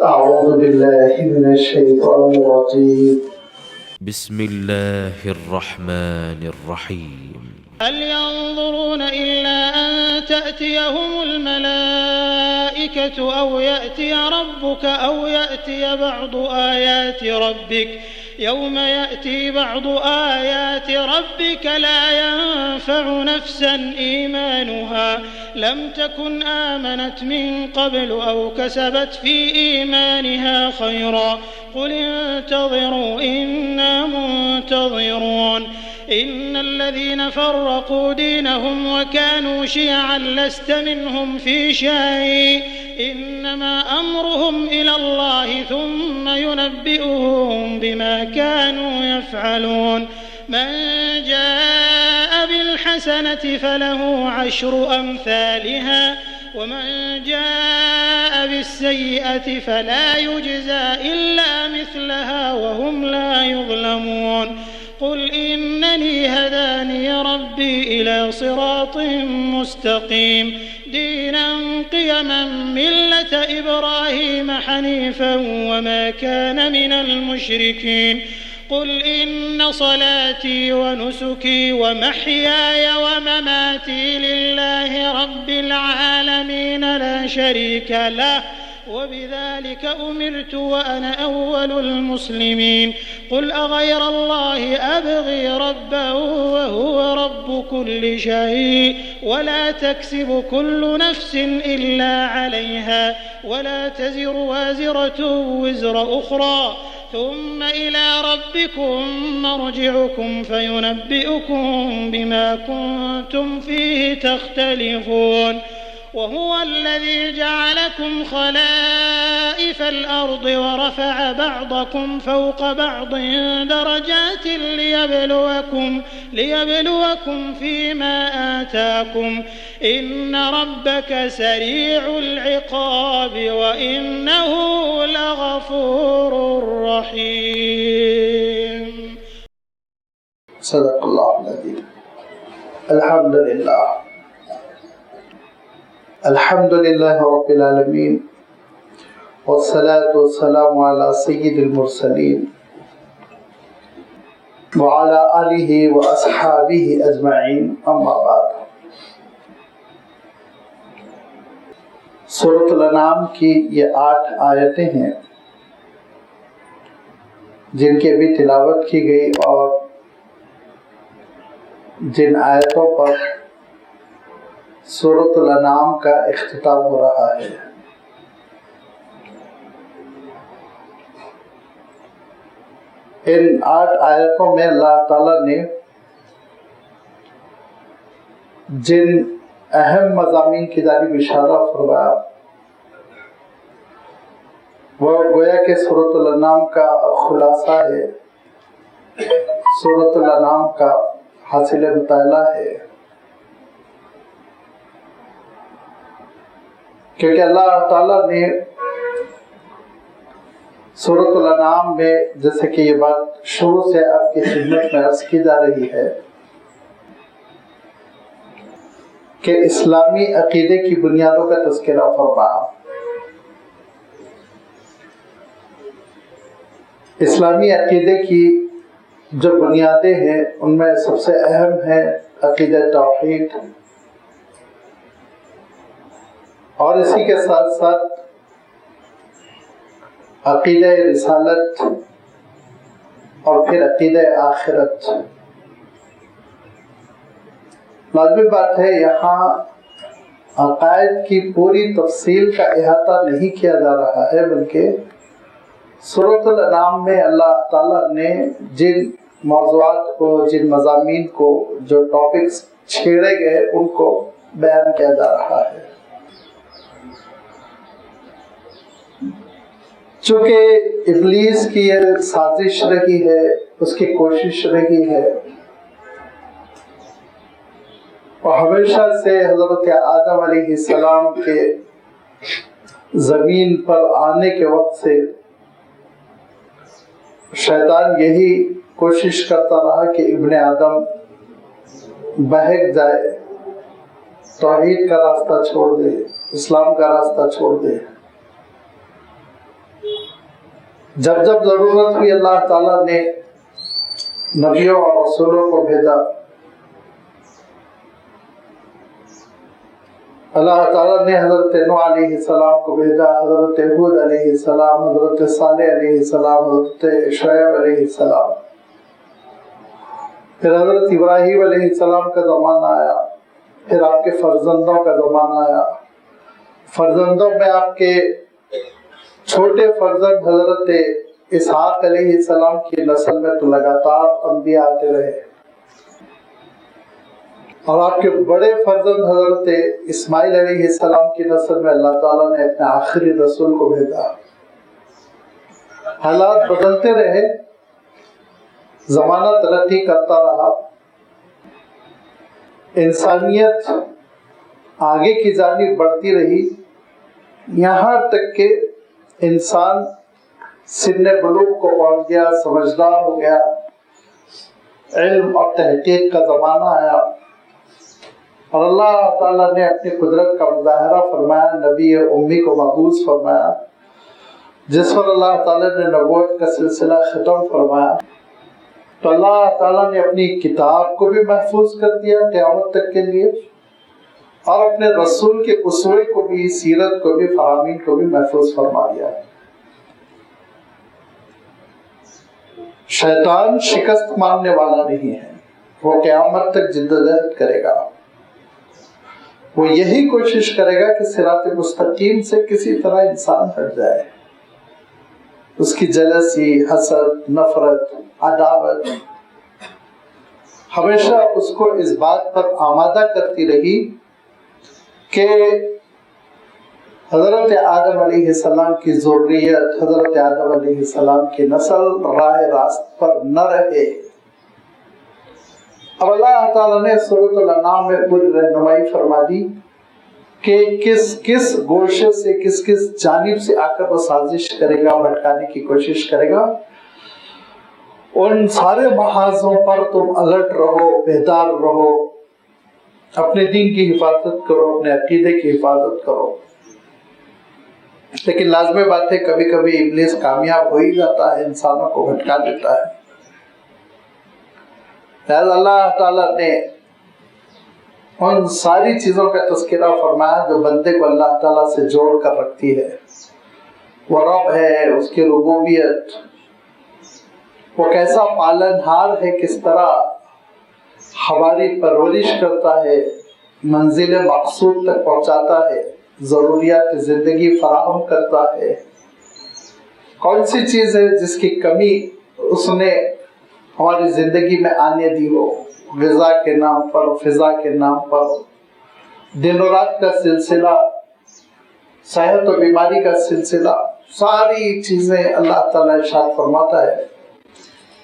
أعوذ بالله من الشيطان الرجيم بسم الله الرحمن الرحيم هل ينظرون إلا أن تأتيهم الملائكة أو يأتي ربك أو يأتي بعض آيات ربك يوم يأتي بعض آيات ربك لا ينفع نفسا إيمانها لم تكن آمنت من قبل أو كسبت في إيمانها خيرا قل انتظروا إنا منتظرون إن الذين فرقوا دينهم وكانوا شيعا لست منهم في شيء إنما أمرهم إلى الله ثم ينبئهم بما كانوا يفعلون من جاء بالحسنة فله 10 أمثالها ومن جاء بالسيئة فلا يجزى إلا مثلها وهم لا يظلمون قل إنني هداني ربي إلى صراط مستقيم دينا قيما ملة إبراهيم حنيفا وما كان من المشركين قل إن صلاتي ونسكي ومحياي ومماتي لله رب العالمين لا شريك له وبذلك أمرت وأنا أول المسلمين قل أغير الله أبغي ربا وهو رب كل شيء ولا تكسب كل نفس إلا عليها ولا تزر وازرة وزر أخرى ثم إلى ربكم مرجعكم فينبئكم بما كنتم فيه تختلفون وهو الذي جعلكم خلائف الأرض ورفع بعضكم فوق بعض درجات ليبلوكم فيما آتاكم إن ربك سريع العقاب وإنه لغفور رحيم. صدق الله العظيم. الحمد لله رب العالمين والصلاة والسلام على سيد المرسلين وعلى آله وأصحابه أجمعين أما بعد. سورۃ الانعام کی یہ 8 آیتیں ہیں جن کی ابھی تلاوت کی گئی اور جن آیتوں پر سورۃ الانعام کا اختتام ہو رہا ہے. ان 8 آیتوں میں اللہ تعالیٰ نے جن اہم مضامین کی جانب اشارہ فرمایا وہ گویا کہ سورۃ الانعام کا خلاصہ ہے، سورۃ الانعام کا حاصل مطالعہ ہے، کیونکہ اللہ تعالیٰ نے سورۃ الانعام میں جیسے کہ یہ بات شروع سے آپ کی خدمت میں عرض کی جا رہی ہے کہ اسلامی عقیدے کی بنیادوں کا تذکرہ فرمایا. اسلامی عقیدے کی جو بنیادیں ہیں ان میں سب سے اہم ہے عقیدہ توحید، اور اسی کے ساتھ ساتھ عقیدہ رسالت اور پھر عقیدہ آخرت. لازمی بات ہے یہاں عقائد کی پوری تفصیل کا احاطہ نہیں کیا جا رہا ہے، بلکہ سورۃ الانعام میں اللہ تعالیٰ نے جن موضوعات کو، جن مضامین کو، جو ٹاپکس چھیڑے گئے ان کو بیان کیا جا رہا ہے. چونکہ ابلیس کی یہ سازش رہی ہے، اس کی کوشش رہی ہے، اور ہمیشہ سے حضرت آدم علیہ السلام کے زمین پر آنے کے وقت سے شیطان یہی کوشش کرتا رہا کہ ابن آدم بہک جائے، توحید کا راستہ چھوڑ دے، اسلام کا راستہ چھوڑ دے. جب جب ضرورت ہوئی اللہ تعالیٰ نے نبیوں اور رسولوں کو بھیجا. اللہ تعالیٰ نے حضرت نوح علیہ السلام کو بھیجا، حضرت ہود علیہ السلام، حضرت صالح علیہ السلام، حضرت شعیب علیہ السلام. پھر حضرت ابراہیم علیہ السلام کا زمانہ آیا، پھر آپ کے فرزندوں کا زمانہ آیا. فرزندوں میں آپ کے چھوٹے فرزند حضرت اسحاق علیہ السلام کی نسل میں تو لگاتار انبیاء آتے رہے، اور آپ کے بڑے فرزند حضرت اسماعیل علیہ السلام کی نسل میں اللہ تعالیٰ نے اپنے آخری رسول کو بھیجا. حالات بدلتے رہے، زمانہ ترقی کرتا رہا، انسانیت آگے کی جانب بڑھتی رہی، یہاں تک کہ انسان سن بلوغ کو پہنچ گیا، سمجھدار ہو گیا، علم اور تحقیق کا زمانہ آیا، اور اللہ تعالیٰ نے اپنی قدرت کا مظاہرہ فرمایا، نبی امی کو مبعوث فرمایا، جس پر اللہ تعالیٰ نے نبوت کا سلسلہ ختم فرمایا. تو اللہ تعالیٰ نے اپنی کتاب کو بھی محفوظ کر دیا قیامت تک کے لیے، اور اپنے رسول کے اسوے کو بھی، سیرت کو بھی، فرامین کو بھی محفوظ فرما دیا. شیطان شکست ماننے والا نہیں ہے، وہ قیامت تک جدوجہد کرے گا. وہ یہی کوشش کرے گا کہ صراط مستقیم سے کسی طرح انسان ہٹ جائے. اس کی جلسی، حسد، نفرت، عداوت ہمیشہ اس کو اس بات پر آمادہ کرتی رہی کہ حضرت آدم علیہ السلام کی ذریت، حضرت آدم علیہ السلام کی نسل راہ راست پر نہ رہے. اب اللہ تعالیٰ نے سورۃ الانعام میں پوری رہنمائی فرما دی کہ کس کس گوشے سے، کس کس جانب سے آ کر وہ سازش کرے گا، بھٹکانے کی کوشش کرے گا. ان سارے محاذوں پر تم الرٹ رہو، بیدار رہو، اپنے دین کی حفاظت کرو، اپنے عقیدے کی حفاظت کرو. لیکن لازمی بات ہے کبھی کبھی ابلیس کامیاب ہو ہی جاتا ہے، انسانوں کو بھٹکا دیتا ہے. لہذا اللہ تعالیٰ نے ان ساری چیزوں کا تذکرہ فرمایا جو بندے کو اللہ تعالیٰ سے جوڑ کر رکھتی ہے. وہ رب ہے، اس کی ربوبیت، وہ کیسا پالنہار ہے، کس طرح ہماری پرورش کرتا ہے، منزل مقصود تک پہنچاتا ہے، ضروریات زندگی فراہم کرتا ہے. کون سی چیز ہے جس کی کمی اس نے ہماری زندگی میں آنے دی ہو؟ غذا کے نام پر، فضا کے نام پر، دن و رات کا سلسلہ، صحت و بیماری کا سلسلہ، ساری چیزیں اللہ تعالیٰ ارشاد فرماتا ہے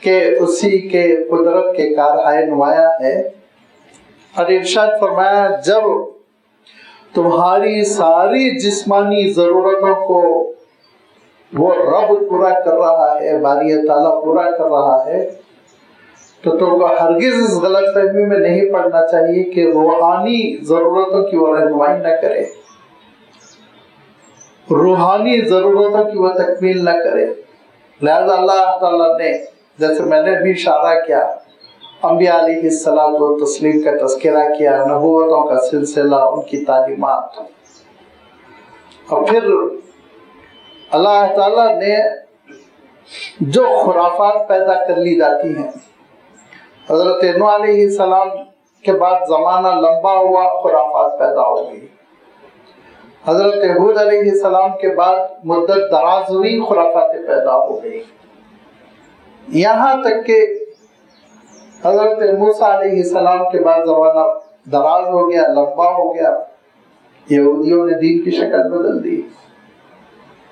کہ اسی کے قدرت کے کارہائے نمایاں ہے. اور ارشاد فرمایا جب تمہاری ساری جسمانی ضرورتوں کو وہ رب پورا کر رہا ہے، باری تعالیٰ پورا کر رہا ہے، تو تم کو ہرگز اس غلط فہمی میں نہیں پڑنا چاہیے کہ روحانی ضرورتوں کی وہ رہنمائی نہ کرے، روحانی ضرورتوں کی وہ تکمیل نہ کرے. لہذا اللہ تعالیٰ نے، جیسے میں نے بھی اشارہ کیا، انبیاء علیہ السلام و تسلیم کا تذکرہ کیا، نبوتوں کا سلسلہ، ان کی تعلیمات، اور پھر اللہ تعالیٰ نے جو خرافات پیدا کر لی جاتی ہیں. حضرت نوح علیہ السلام کے بعد زمانہ لمبا ہوا، خرافات پیدا ہو گئی. حضرت ہود علیہ السلام کے بعد مدت دراز ہوئی، خرافات پیدا ہو گئی. یہاں تک کہ حضرت موسیٰ علیہ السلام کے بعد زمانہ دراز ہو گیا، لمبا ہو گیا، یہودیوں نے دین کی شکل بدل دی.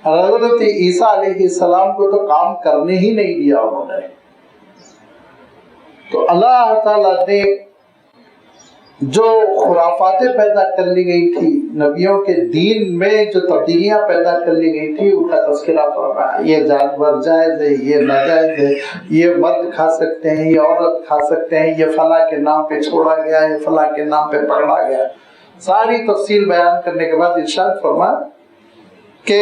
حضرت عیسیٰ علیہ السلام کو تو کام کرنے ہی نہیں دیا انہوں نے. تو اللہ تعالیٰ نے جو خرافاتیں پیدا کر لی گئی تھی، نبیوں کے دین میں جو تبدیلیاں پیدا کر لی گئی تھی، ان کا تذکرہ فرمایا. یہ جانور جائز ہے، یہ ناجائز ہے، یہ مرد کھا سکتے ہیں، یہ عورت کھا سکتے ہیں، یہ فلاں کے نام پہ چھوڑا گیا ہے، فلاں کے نام پہ پکڑا گیا. ساری تفصیل بیان کرنے کے بعد ارشاد فرمایا کہ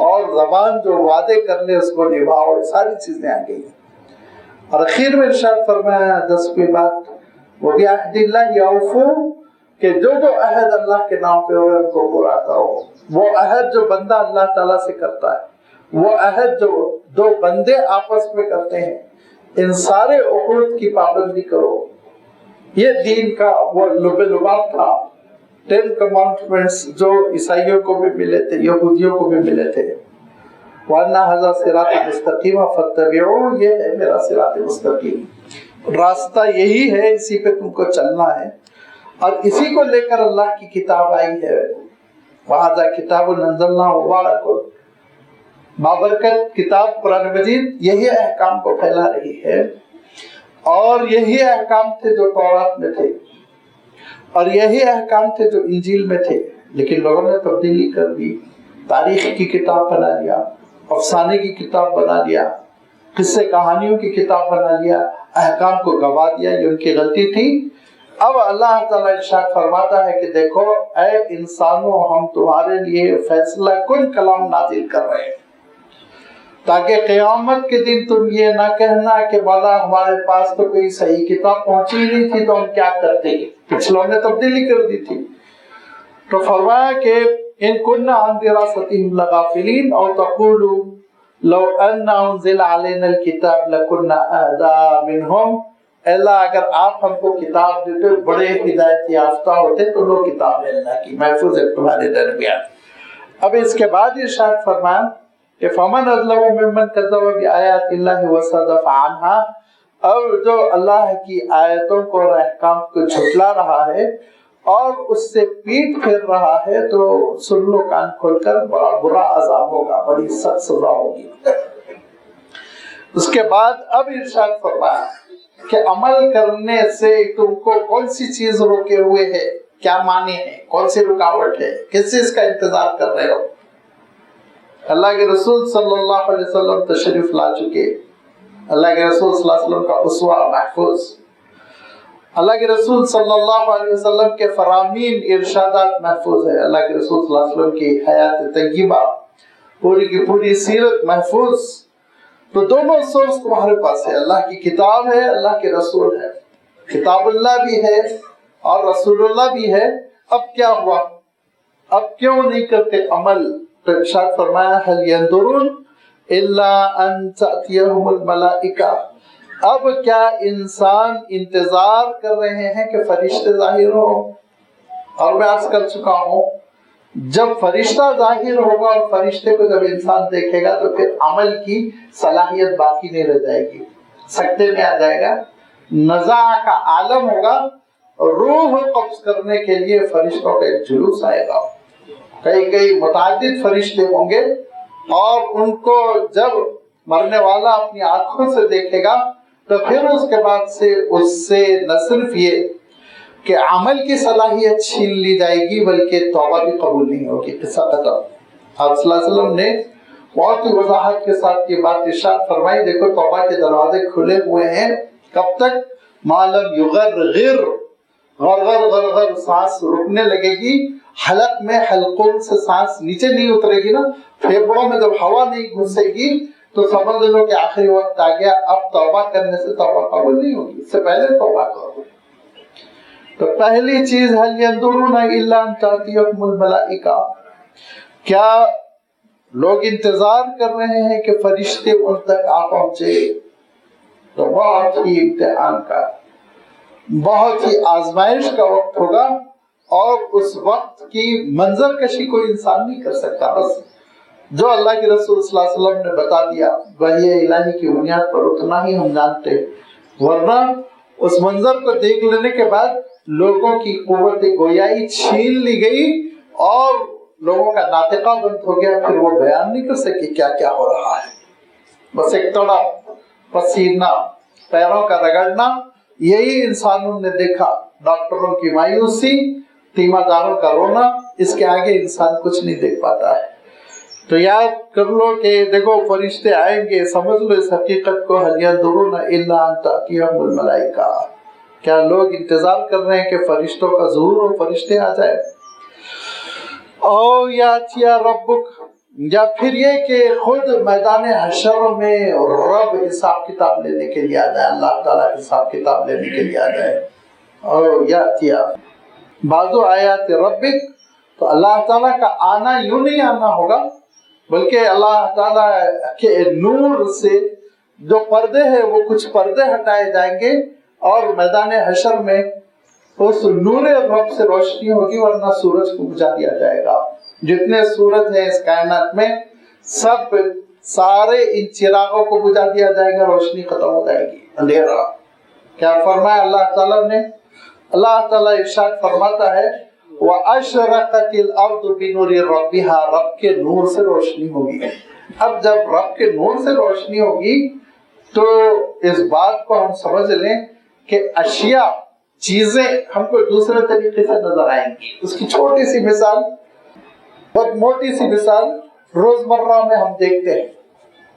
اور زبان جو وعدے کر لے اس کو نبھاؤ، یہ ساری چیزیں آ گئی. اور اخیر میں ارشاد فرمایا 10ویں بات وَبِعَهْدِ اللَّهِ يَوْفُوا، کہ جو عہد اللہ کے نام پہ ہو ان کو پورا کرو. وہ عہد جو بندہ اللہ تعالیٰ سے کرتا ہے، وہ عہد جو دو بندے آپس میں کرتے ہیں، ان سارے عہود کی پابندی کرو. یہ دین کا وہ لب لباب تھا. 10 commandments جو عیسائیوں کو بھی ملے تھے، یہودیوں کو بھی ملے تھے. وَأَنَّ هَذَا صِرَاطِ مُسْتَقِيمًا فَاتَّبِعُوهُ، یہ ہے میرا صراط مستقیم. راستہ یہی ہے، اسی پہ تم کو چلنا ہے. اور اسی کو لے کر اللہ کی کتاب آئی ہے. وَهَذَا كِتَابٌ أَنزَلْنَاهُ مُبَارَكٌ، بابرکت کتاب قرآن مجید یہی احکام کو پھیلا رہی ہے. اور یہی احکام تھے جو تورات میں تھے، اور یہی احکام تھے جو انجیل میں تھے، لیکن لوگوں نے تبدیلی کر دی. تاریخ کی کتاب بنا لیا، افسانے کی کتاب بنا لیا، قصے کہانیوں کی کتاب بنا لیا، احکام کو گوا دیا. یہ ان کی غلطی تھی. اب اللہ تعالیٰ ارشاد فرماتا ہے کہ دیکھو اے انسانوں، ہم تمہارے لیے فیصلہ کن کلام نازل کر رہے ہیں، تاکہ قیامت کے دن تم یہ نہ کہنا کہ مولا ہمارے پاس تو کوئی صحیح کتاب پہنچی نہیں تھی تو ہم کیا کرتے، پچھلوں نے تبدیلی کر دی تھی. تو فرمایا کہ ان کننا عن دراستہم لغافلین او تقولوا لو ان انزل علینا الکتاب لکنا اہدی منہم. اللہ اگر آپ ہم کو کتاب دیتے بڑے ہدایت یافتہ ہوتے تو لوگ کتاب اللہ کی محفوظ ہے تمہارے درمیان. اب اس کے بعد ارشاد فرمایا کہ فمن اظلم ممن کذب بآیات اللہ وصدف عنہا، اور جو اللہ کی آیتوں کو اور احکام کو جھٹلا رہا ہے اور اس سے پیٹ پھیر رہا ہے، تو سن لو کان کھول کر، بڑا برا عذاب ہوگا، بڑی سخت سزا ہوگی. اس کے بعد اب ارشاد فرمایا کہ عمل کرنے سے تم کو کون سی چیز روکے ہوئے ہے، کیا معنی ہے، کون سی رکاوٹ ہے، کس چیز کا انتظار کر رہے ہو. اللہ کے رسول صلی اللہ علیہ وسلم تشریف لا چکے. اللہ کے رسول صلی اللہ علیہ وسلم کا اسوہ محفوظ، اللہ کے رسول صلی اللہ علیہ وسلم کے فرامین ارشادات محفوظ ہے. اللہ کے رسول صلی اللہ علیہ وسلم کی حیات طیبہ پوری کی پوری سیرت محفوظ. تو دونوں سورس تمہارے پاس ہے، اللہ کی کتاب ہے، اللہ کے رسول ہے. کتاب اللہ بھی ہے اور رسول اللہ بھی ہے. اب کیا ہوا، اب کیوں نہیں کرتے عمل؟ تو ارشاد فرمایا هل ينظرون الا ان تأتيهم الملائکہ. اب کیا انسان انتظار کر رہے ہیں کہ فرشتے ظاہر ہوں؟ اور میں عرض کر چکا ہوں جب فرشتہ ظاہر ہوگا اور فرشتے کو جب انسان دیکھے گا تو پھر عمل کی صلاحیت باقی نہیں رہ جائے گی، سکتے میں آ جائے گا، نزاع کا عالم ہوگا. روح قبض کرنے کے لیے فرشتوں کا ایک جلوس آئے گا. کئی متعدد فرشتے ہوں گے، اور ان کو جب مرنے والا اپنی آنکھوں سے دیکھے گا تو پھر اس کے بعد سے اس سے نہ صرف یہ کہ عمل کی صلاحیت چھین لی جائے گی بلکہ توبہ بھی قبول نہیں ہوگی. قصہ ختم. آپ صلی اللہ علیہ وسلم نے بہت ہی وضاحت کے ساتھ یہ بات ارشاد فرمائی. دیکھو توبہ کے دروازے کھلے ہوئے ہیں. کب تک؟ معلوم یغرغر، غرغر غرغر سانس رکنے لگے گی، حلق میں حلقوں سے سانس نیچے نہیں اترے گی نا، پھیپڑوں میں جب ہوا نہیں گھسے گی تو سمجھ لو کہ آخری وقت آ گیا. اب توبہ کرنے سے توبہ قبول نہیں ہوگی، اس سے پہلے توبہ کرو. تو پہلی چیز هل ينظرون الا ان تأتيهم الملائکہ، کیا لوگ انتظار کر رہے ہیں کہ فرشتے ان تک آ پہنچے؟ تو بہت ہی امتحان کا، بہت ہی آزمائش کا وقت ہوگا، اور اس وقت کی منظر کشی کوئی انسان نہیں کر سکتا. بس جو اللہ کے رسول صلی اللہ علیہ وسلم نے بتا دیا وحی الہی کی بنیاد پر اتنا ہی ہم جانتے، ورنہ اس منظر کو دیکھ لینے کے بعد لوگوں کی قوت گویائی چھین لی گئی اور لوگوں کا ناطقہ بند ہو گیا. پھر وہ بیان نہیں کر سکے کیا کیا ہو رہا ہے. بس ایک تڑپ، پسینہ، پیروں کا رگڑنا، یہی انسانوں نے دیکھا. ڈاکٹروں کی مایوسی، تیمہ داروں کا رونا، اس کے آگے انسان کچھ نہیں دیکھ پاتا ہے. تو یاد کر لو کہ دیکھو فرشتے آئیں گے. سمجھ لو اس حقیقت کو هل ينظرون الا ان تأتيهم الملائکہ. کیا لوگ انتظار کر رہے ہیں کہ فرشتوں کا ظہور ہو، فرشتے آ جائے؟ او یاتی ربک، یا پھر یہ کہ خود میدان حشر میں رب حساب کتاب لینے کے لیے آ جائے، اللہ تعالیٰ حساب کتاب لینے کے لیے آ جائے. اور یا بعضو آیات ربک، تو اللہ تعالیٰ کا آنا یوں نہیں آنا ہوگا، بلکہ اللہ تعالیٰ کے نور سے جو پردے ہیں وہ کچھ پردے ہٹائے جائیں گے، اور میدان حشر میں اس نور رب سے روشنی ہوگی، ورنہ سورج کو بجھا دیا جائے گا. جتنے سورج ہیں اس کائنات میں سب سارے ان چراغوں کو بجھا دیا جائے گا، روشنی ختم ہو جائے گی، اندھیرا. کیا فرمایا اللہ تعالیٰ نے؟ اللہ تعالیٰ ارشاد فرماتا ہے وَأَشْرَقَتِ الْأَرْضُ بِنُورِ رَبِّهَا، رب کے نور سے روشنی ہوگی. اب جب رب کے نور سے روشنی ہوگی تو اس بات کو ہم سمجھ لیں کہ اشیاء، چیزیں ہم کو دوسرے طریقے سے نظر آئیں گی. اس کی چھوٹی سی مثال، بہت موٹی سی مثال روزمرہ میں ہم دیکھتے ہیں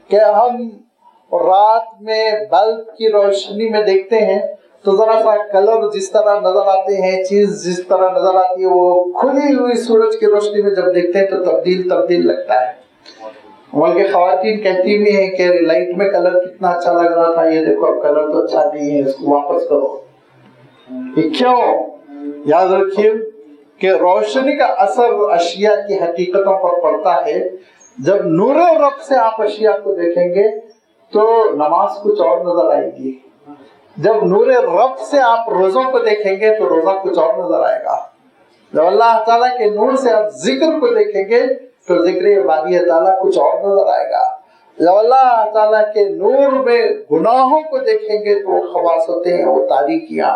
کہ ہم رات میں بلب کی روشنی میں دیکھتے ہیں تو ذرا سا کلر جس طرح نظر آتے ہیں، چیز جس طرح نظر آتی ہے، وہ کھلی ہوئی سورج کی روشنی میں جب دیکھتے ہیں تو تبدیل لگتا ہے. بلکہ خواتین کہتی بھی ہیں کہ لائٹ میں کلر کتنا اچھا لگ رہا تھا، یہ دیکھو اب کلر تو اچھا نہیں ہے، اس کو واپس کرو. یہ کیوں؟ یاد رکھیے کہ روشنی کا اثر اشیاء کی حقیقتوں پر پڑتا ہے. جب نور رب سے آپ اشیاء کو دیکھیں گے تو نماز کچھ اور نظر آئے گی. جب نور رب سے آپ روزوں کو دیکھیں گے تو روزہ کچھ اور نظر آئے گا. جب اللہ تعالیٰ کے نور سے آپ ذکر کو دیکھیں گے تو ذکر باری تعالیٰ کچھ اور نظر آئے گا. جب اللہ تعالیٰ کے نور میں گناہوں کو دیکھیں گے تو وہ خواص ہوتے ہیں، وہ تاریکیاں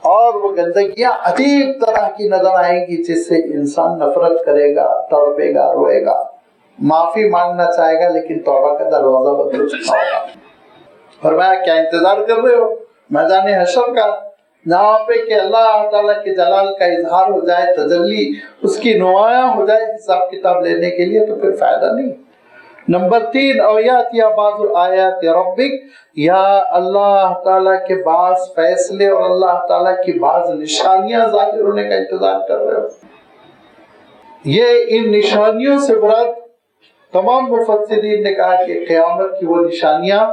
اور وہ گندگیاں عجیب طرح کی نظر آئیں گی، جس سے انسان نفرت کرے گا، تڑپے گا، روئے گا، معافی مانگنا چاہے گا، لیکن توبہ کا دروازہ بند ہو چکا ہوگا. فرمایا کیا انتظار کر رہے ہو میدان حشر کا، جہاں پہ کہ اللہ تعالیٰ کے جلال کا اظہار ہو جائے، تجلی اس کی نمایاں ہو جائے حساب کتاب لینے کے لیے، تو پھر فائدہ نہیں. نمبر 3 اویات یا بعض آیات ربک، یا اللہ تعالیٰ کے بعض فیصلے اور اللہ تعالیٰ کی بعض نشانیاں ظاہر ہونے کا انتظار کر رہے ہو. یہ ان نشانیوں سے مراد تمام مفسرین نے کہا کہ قیامت کی وہ نشانیاں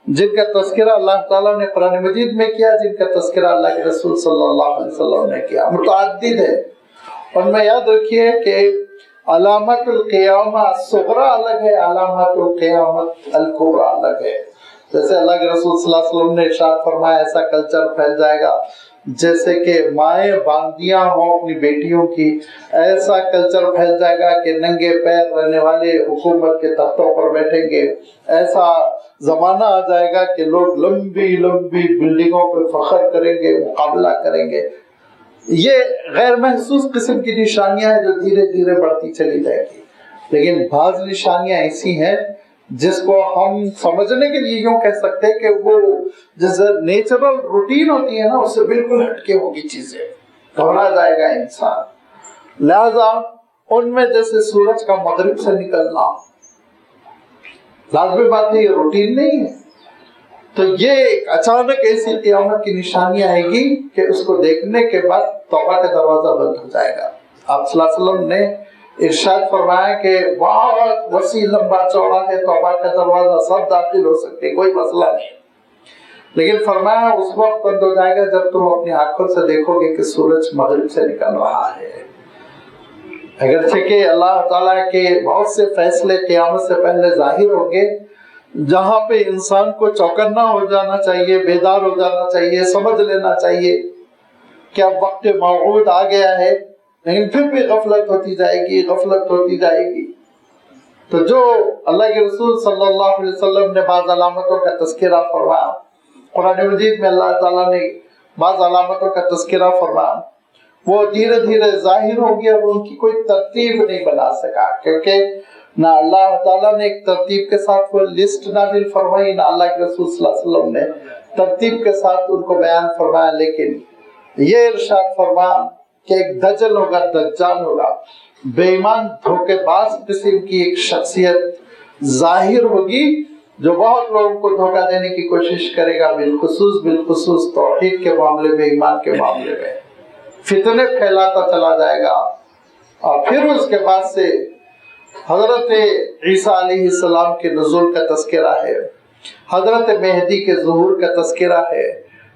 جن کا تذکرہ اللہ تعالیٰ نے قرآن مجید میں کیا، جن کا تذکرہ اللہ کے رسول صلی اللہ علیہ وسلم نے کیا، متعدد ہے. اور میں یاد رکھیے کہ علامت القیامہ الصغریٰ الگ ہے، علامت القیامت الکبریٰ الگ ہے. جیسے اللہ کے رسول صلی اللہ علیہ وسلم نے ارشاد فرمایا ایسا کلچر پھیل جائے گا جیسے کہ مائیں باندیاں ہوں اپنی بیٹیوں کی، ایسا کلچر پھیل جائے گا کہ ننگے پیر رہنے والے حکومت کے تختوں پر بیٹھیں گے. ایسا زمانہ آ جائے گا کہ لوگ لمبی لمبی بلڈنگوں پہ فخر کریں گے، مقابلہ کریں گے. یہ غیر محسوس قسم کی نشانیاں ہیں جو دھیرے دھیرے بڑھتی چلی جائے گی. لیکن بعض نشانیاں ایسی ہیں جس کو ہم سمجھنے کے لیے یوں کہہ سکتے ہیں کہ وہ جیسے نیچرل روٹین ہوتی ہے نا، اس سے بالکل ہٹ کے ہوگی چیزیں، گھبرا جائے گا انسان. لہذا ان میں جیسے سورج کا مغرب سے نکلنا لازمی بات ہے، یہ روٹین نہیں ہے. تو یہ ایک اچانک ایسی قیامت کی نشانی آئے گی کہ اس کو دیکھنے کے بعد توبہ کا دروازہ بند ہو جائے گا. آپ صلی اللہ علیہ وسلم نے ارشاد فرمایا کہ بہت وسیع لمبا چوڑا ہے توبہ کا دروازہ، سب داخل ہو سکتے، کوئی مسئلہ نہیں. لیکن فرمایا اس وقت بند ہو جائے گا جب تم اپنی آنکھوں سے دیکھو گے کہ سورج مغرب سے نکل رہا ہے. اگرچہ کہ اللہ تعالیٰ کے بہت سے فیصلے قیامت سے پہلے ظاہر ہوں گے جہاں پہ انسان کو چوکنا ہو جانا چاہیے، بیدار ہو جانا چاہیے، سمجھ لینا چاہیے کہ اب وقت موعود آ گیا ہے، لیکن پھر بھی غفلت ہوتی جائے گی. تو جو اللہ کے رسول صلی اللہ علیہ وسلم نے بعض علامتوں کا تذکرہ فرمایا، قرآن مجید میں اللہ تعالیٰ نے بعض علامتوں کا تذکرہ فرمایا، وہ دھیرے دھیرے ظاہر ہوں گی اور ان کی کوئی ترتیب نہیں بنا سکا، کیونکہ نہ اللہ تعالیٰ نے ایک ترتیب کے ساتھ وہ لسٹ نازل فرمائی، نہ اللہ کے رسول صلی اللہ علیہ وسلم نے ترتیب کے ساتھ ان کو بیان فرمایا. لیکن یہ ارشاد فرمایا کہ ایک دجل ہوگا، دجال ہوگا، بے ایمان دھوکے باز قسم کی ایک شخصیت ظاہر ہوگی جو بہت لوگوں کو دھوکہ دینے کی کوشش کرے گا، بالخصوص توحید کے معاملے میں، ایمان کے معاملے میں فتنے پھیلاتا چلا جائے گا. اور پھر اس کے بعد سے حضرت عیسیٰ علیہ السلام کے نزول کا تذکرہ ہے، حضرت مہدی کے ظہور کا تذکرہ ہے،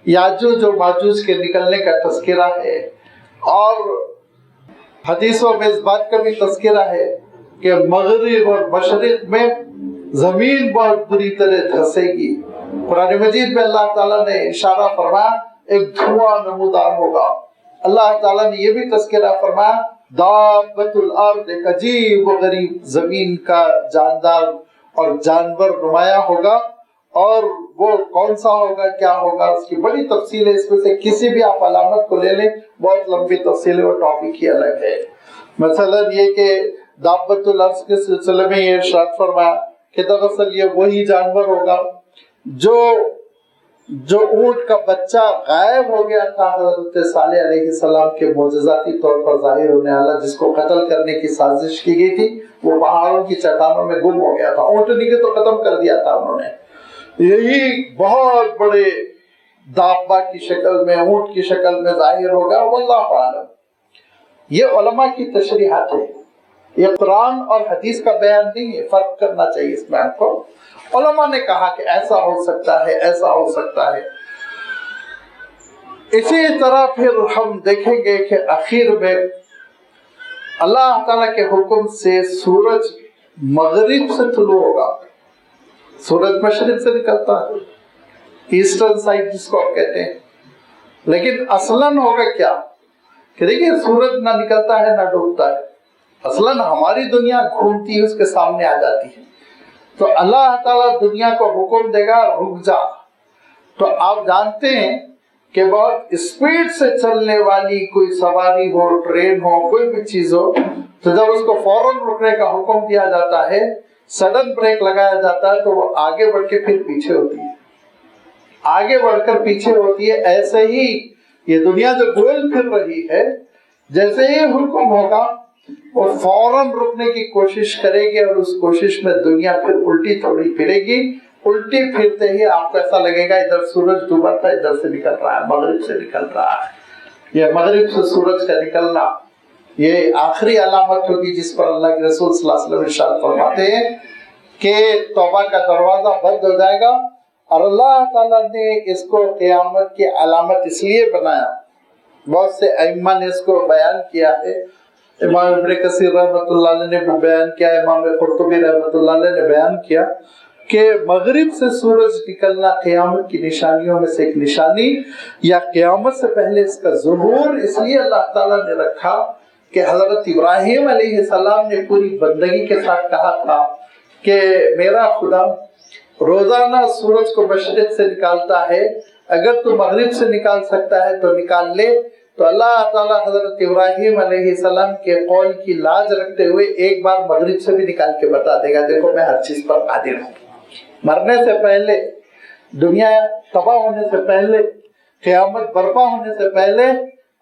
یاجوج و ماجوج کے نکلنے کا تذکرہ ہے، اور حدیثوں میں اس بات کا بھی تذکرہ ہے کہ مغرب اور مشرق میں زمین بہت بری طرح دھسے گی۔ قرآن مجید میں اللہ تعالیٰ نے اشارہ فرمایا ایک دھواں نمودار ہوگا۔ اللہ تعالیٰ نے یہ بھی تذکرہ فرمایا دابۃ الارض، ایک عجیب و غریب زمین کا جاندار اور جانور نمایاں ہوگا، اور وہ کون سا ہوگا، کیا ہوگا، اس کی بڑی تفصیل ہے۔ اس میں سے کسی بھی آپ علامت کو لے لیں، بہت لمبی تفصیل ہے، وہ ٹاپک ہی الگ ہے۔ مثلا یہ کہ دابۃ الارض کے سلسلے میں یہ ارشاد فرمایا کہ دراصل یہ وہی جانور ہوگا جو اونٹ کا بچہ غائب ہو گیا تھا حضرت صالح علیہ السلام کے معجزاتی طور پر ظاہر ہونے والا، جس کو قتل کرنے کی سازش کی گئی تھی، وہ پہاڑوں کی چٹانوں میں گم ہو گیا تھا، اونٹنی کے تو ختم کر دیا تھا انہوں نے۔ یہی بہت بڑے دابہ کی شکل میں، اونٹ کی شکل میں ظاہر ہوگا، واللہ اعلم۔ یہ علماء کی تشریحات ہے، یہ قرآن اور حدیث کا بیان نہیں ہے، فرق کرنا چاہیے اس میں آپ کو۔ علماء نے کہا کہ ایسا ہو سکتا ہے، ایسا ہو سکتا ہے۔ اسی طرح پھر ہم دیکھیں گے کہ آخر میں اللہ تعالیٰ کے حکم سے سورج مغرب سے طلوع ہوگا، سورج مشرق سے نکلتا ہے، ایسٹرن سائڈ جس کو آپ کہتے ہیں، لیکن اصلاً ہوگا کیا کہ دیکھیے سورج نہ نکلتا ہے نہ ڈوبتا ہے، اصلاً ہماری دنیا گھومتی ہے، اس کے سامنے آ جاتی ہے، تو اللہ تعالیٰ دنیا کو حکم دے گا رک جا، تو آپ جانتے ہیں کہ بہت اسپیڈ سے چلنے والی کوئی سواری ہو، ٹرین ہو، کوئی بھی چیز ہو، تو جب اس کو فوراً رکنے کا حکم دیا جاتا ہے، سڈن بریک لگایا جاتا ہے، تو وہ آگے بڑھ کے پھر پیچھے ہوتی ہے، آگے بڑھ کر پیچھے ہوتی ہے۔ ایسے ہی یہ دنیا جو گول پھر رہی ہے، جیسے ہی حکم ہوگا وہ فوراً رکنے کی کوشش کرے گی، اور اس کوشش میں دنیا پھر الٹی تھوڑی پھرے گی، الٹی پھرتے ہی آپ کو ایسا لگے گا ادھر سورج ڈوبا تھا، ادھر سے نکل رہا ہے، مغرب سے نکل رہا ہے۔ یہ مغرب سے سورج کا نکلنا یہ آخری علامت ہوگی جس پر اللہ کے رسول صلی اللہ علیہ وسلم ارشاد فرماتے ہیں کہ توبہ کا دروازہ بند ہو جائے گا، اور اللہ تعالیٰ نے اس کو قیامت کی علامت اس لیے بنایا، بہت سے ائمہ نے اس کو بیان کیا ہے، امام ابن کثیر رحمۃ اللہ علیہ نے بھی بیان کیا، امام قرطبی رحمۃ اللہ علیہ نے بیان کیا کہ مغرب سے سورج نکلنا قیامت کی نشانیوں میں سے ایک نشانی، یا قیامت سے پہلے اس کا ظہور اس لیے اللہ تعالیٰ نے رکھا کہ حضرت ابراہیم علیہ السلام نے پوری بندگی کے ساتھ کہا تھا کہ میرا خدا روزانہ سورج کو مشرق سے نکالتا ہے، اگر تو مغرب سے نکال سکتا ہے تو نکال لے۔ تو اللہ تعالیٰ حضرت ابراہیم علیہ السلام کے قول کی لاج رکھتے ہوئے ایک بار مغرب سے بھی نکال کے بتا دے گا، دیکھو میں ہر چیز پر قادر ہوں۔ مرنے سے پہلے، دنیا تباہ ہونے سے پہلے، قیامت برپا ہونے سے پہلے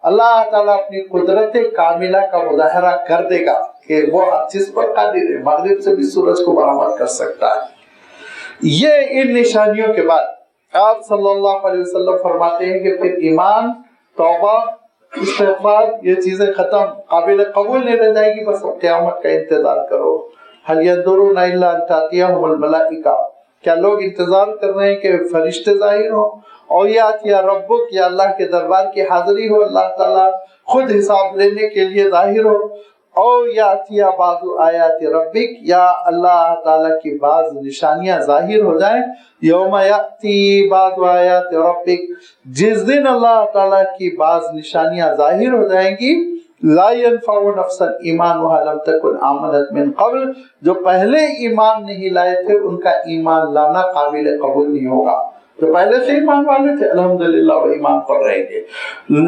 اللہ تعالیٰ اپنی قدرت کاملہ کا مظاہرہ کر دے گا کہ وہ ہر چیز پر قادر ہے، مغرب سے بھی سورج کو برآمد کر سکتا ہے۔ یہ ان نشانیوں کے بعد آپ صلی اللہ علیہ وسلم فرماتے ہیں کہ پھر ایمان، توبہ، استغفار، یہ چیزیں ختم، قابل قبول نہیں رہ جائے گی، بس قیامت کا انتظار کرو۔ هل ينظرون الا ان تاتيهم الملائکہ، کیا لوگ انتظار کر رہے ہیں کہ فرشتے ظاہر ہوں؟ اور یا ربک، یا اللہ کے دربار کی حاضری ہو، اللہ تعالیٰ خود حساب لینے کے لیے ظاہر ہو، اور یا بعض آیات ربک، یا اللہ تعالیٰ کی بعض نشانیاں ظاہر ہو جائیں۔ یوم یاتی بعض آیات ربک، جس دن اللہ تعالیٰ کی بعض نشانیاں ظاہر ہو جائیں گی، لا ينفع نفسا ایمانها لم تکن آمنت من قبل، جو پہلے ایمان نہیں لائے تھے ان کا ایمان لانا قابل قبول نہیں ہوگا۔ جو پہلے سے ایمان والے تھے الحمدللہ وہ ایمان پر رہیں گے،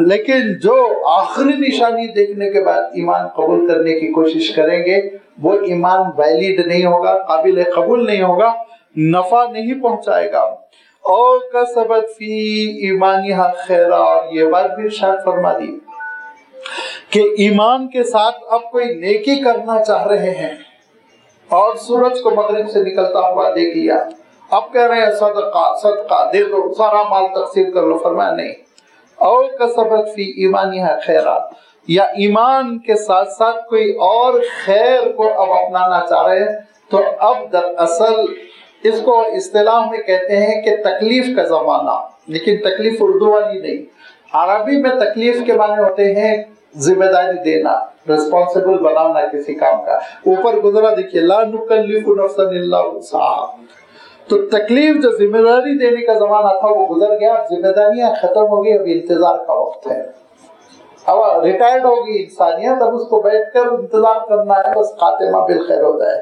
لیکن جو آخری نشانی دیکھنے کے بعد ایمان قبول کرنے کی کوشش کریں گے وہ ایمان ویلڈ نہیں ہوگا، قابل قبول نہیں ہوگا، نفع نہیں پہنچائے گا۔ اور کسبت فی ایمانہا خیرا، اور یہ بات بھی ارشاد فرما دی کہ ایمان کے ساتھ اب کوئی نیکی کرنا چاہ رہے ہیں اور سورج کو مغرب سے نکلتا ہوا دیکھ لیا، اب کہہ رہے ہیں صدقہ دے دو، سارا مال تقسیم کر لو، فرمایا نہیں۔ اور کسبت فی ایمانہا خیرا، یا ایمان کے ساتھ ساتھ کوئی اور خیر کو اب اپنانا چاہ رہے ہیں تو اب دراصل اس کو اصطلاح میں کہتے ہیں کہ تکلیف کا زمانہ، لیکن تکلیف اردو والی نہیں، عربی میں تکلیف کے معنی ہوتے ہیں ذمہ داری دینا، ریسپانسبل بنانا کسی کام کا۔ اوپر گزرا دیکھیے لا نکلف نفسا الا وسعها، تو تکلیف جو ذمہ داری دینے کا زمانہ تھا وہ گزر گیا، اب ذمہ داریاں ختم ہو گئی، اب انتظار کا وقت ہے۔ اب ریٹائرڈ ہوگی انسانیت، اب اس کو بیٹھ کر انتظار کرنا ہے، بس خاتمہ بالخیر ہو جائے۔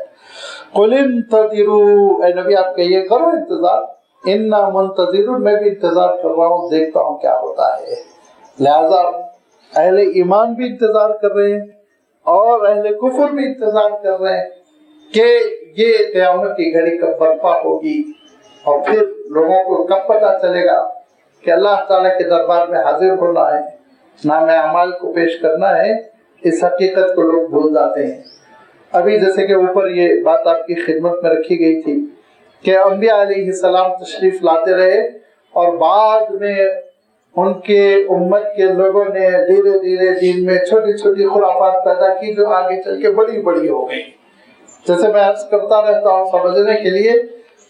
قل انتظروا، اے نبی آپ کہیے کرو انتظار، انا منتظرون، میں بھی انتظار کر رہا ہوں، دیکھتا ہوں کیا ہوتا ہے۔ لہذا اہل ایمان بھی انتظار کر رہے ہیں اور اہل کفر بھی انتظار کر رہے ہیں کہ یہ قیامت کی گھڑی کب برپا ہوگی اور پھر لوگوں کو کب پتہ چلے گا کہ اللہ تعالیٰ کے دربار میں حاضر ہونا ہے، نام اعمال کو پیش کرنا ہے۔ اس حقیقت کو لوگ بھول جاتے ہیں۔ ابھی جیسے کہ اوپر یہ بات آپ کی خدمت میں رکھی گئی تھی کہ انبیاء علیہ السلام تشریف لاتے رہے اور بعد میں ان کے امت کے لوگوں نے دھیرے دھیرے دین میں چھوٹی چھوٹی خرافات پیدا کی جو آگے چل کے بڑی بڑی ہو گئی۔ جیسے میں عرض کرتا رہتا ہوں سمجھنے کے لیے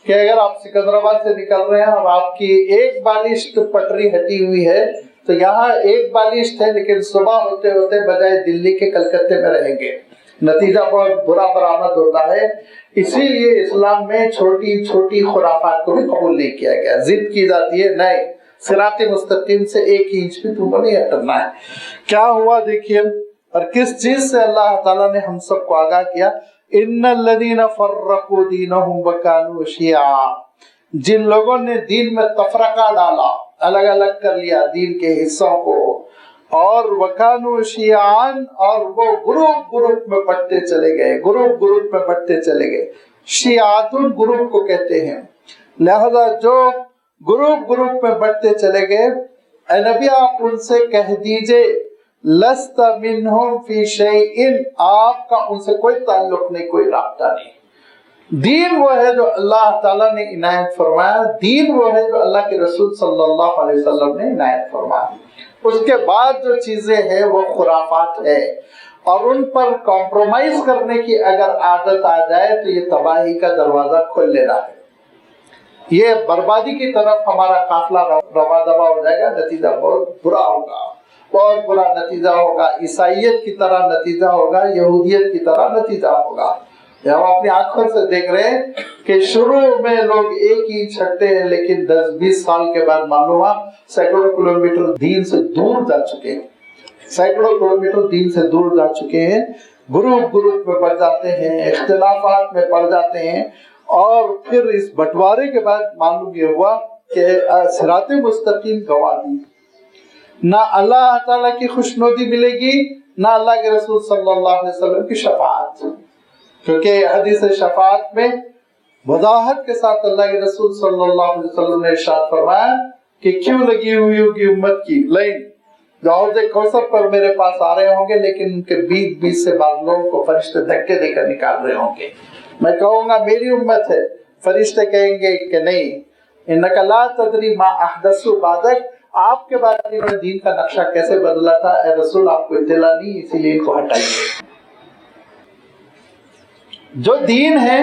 کہ اگر آپ سکندرآباد سے نکل رہے ہیں اور آپ کی ایک بالشت پٹری ہٹی ہوئی ہے تو یہاں ایک بالشت ہے، لیکن صبح ہوتے ہوتے بجائے دلی کے کلکتے میں رہیں گے، نتیجہ بہت برا برآمد ہوتا ہے۔ اسی لیے اسلام میں چھوٹی چھوٹی خرافات کو بھی قبول نہیں کیا گیا، ضد کی جاتی ہے نہیں، صراط مستقیم سے ایک انچ بھی تم کو نہیں ہٹنا ہے۔ کیا ہوا دیکھیے، اور کس چیز سے اللہ تعالیٰ نے ہم سب کو آگاہ کیا، ان الذین فرقوا دینہم وکانوا شیعا، جن لوگوں نے دین میں تفرقہ ڈالا، الگ الگ کر لیا دین کے حصوں کو، اور وکانوا شیعان، اور وہ گروپ گروپ میں بٹتے چلے گئے، گروپ گروپ میں بٹتے چلے گئے۔ شیعاتن گروپ کو کہتے ہیں۔ لہذا جو گروپ گروپ میں بٹتے چلے گئے، اے نبی آپ ان سے کہہ دیجئے لست منہم فی شیئن، آپ کا ان سے کوئی تعلق نہیں، کوئی رابطہ نہیں۔ دین وہ ہے جو اللہ تعالیٰ نے عنایت فرمایا، دین وہ ہے جو اللہ کے رسول صلی اللہ علیہ وسلم نے عنایت فرمایا۔ اس کے بعد جو چیزیں ہیں وہ خرافات ہے، اور ان پر کمپرومائز کرنے کی اگر عادت آ جائے تو یہ تباہی کا دروازہ کھول لینا ہے، یہ بربادی کی طرف ہمارا قافلہ رواں دوا ہو جائے گا، نتیجہ بہت برا ہوگا، بہت برا نتیجہ ہوگا، عیسائیت کی طرح نتیجہ ہوگا، یہودیت کی طرح نتیجہ ہوگا۔ ہم اپنی آنکھوں سے دیکھ رہے ہیں کہ شروع میں لوگ ایک ہی چھٹتے ہیں، لیکن 10-20 سال کے بعد معلوم ہوا سینکڑوں کلومیٹر دین سے دور جا چکے ہیں، سینکڑوں کلومیٹر دین سے دور جا چکے ہیں، گروپ گروپ میں بڑھ جاتے ہیں، اختلافات میں پڑ جاتے ہیں، اور پھر اس بٹوارے کے بعد معلوم یہ ہوا کہ صراط مستقیم گوا دی، نہ اللہ تعالیٰ کی خوشنودی ملے گی، نہ اللہ کے رسول صلی اللہ علیہ وسلم کی شفاعت، کیونکہ حدیث شفاعت میں وضاحت کے ساتھ اللہ کے رسول صلی اللہ علیہ وسلم نے ارشاد فرمایا کہ کیوں لگی ہوئی ہوگی امت کی لائن، جو حوض کوثر پر میرے پاس آ رہے ہوں گے، لیکن ان کے بیچ بیچ سے بعض لوگوں کو فرشتے دھکے دے کر نکال رہے ہوں گے، میں کہوں گا میری امت ہے، فرشتے کہیں گے کہ نہیں، انک لا تدری ما احدثوا بعدک، آپ کے بعد انہوں نے دین کا نقشہ کیسے بدلا تھا، اے رسول آپ کو اطلاع نہیں، اسی لیے ان کو ہٹائیے۔ جو دین ہے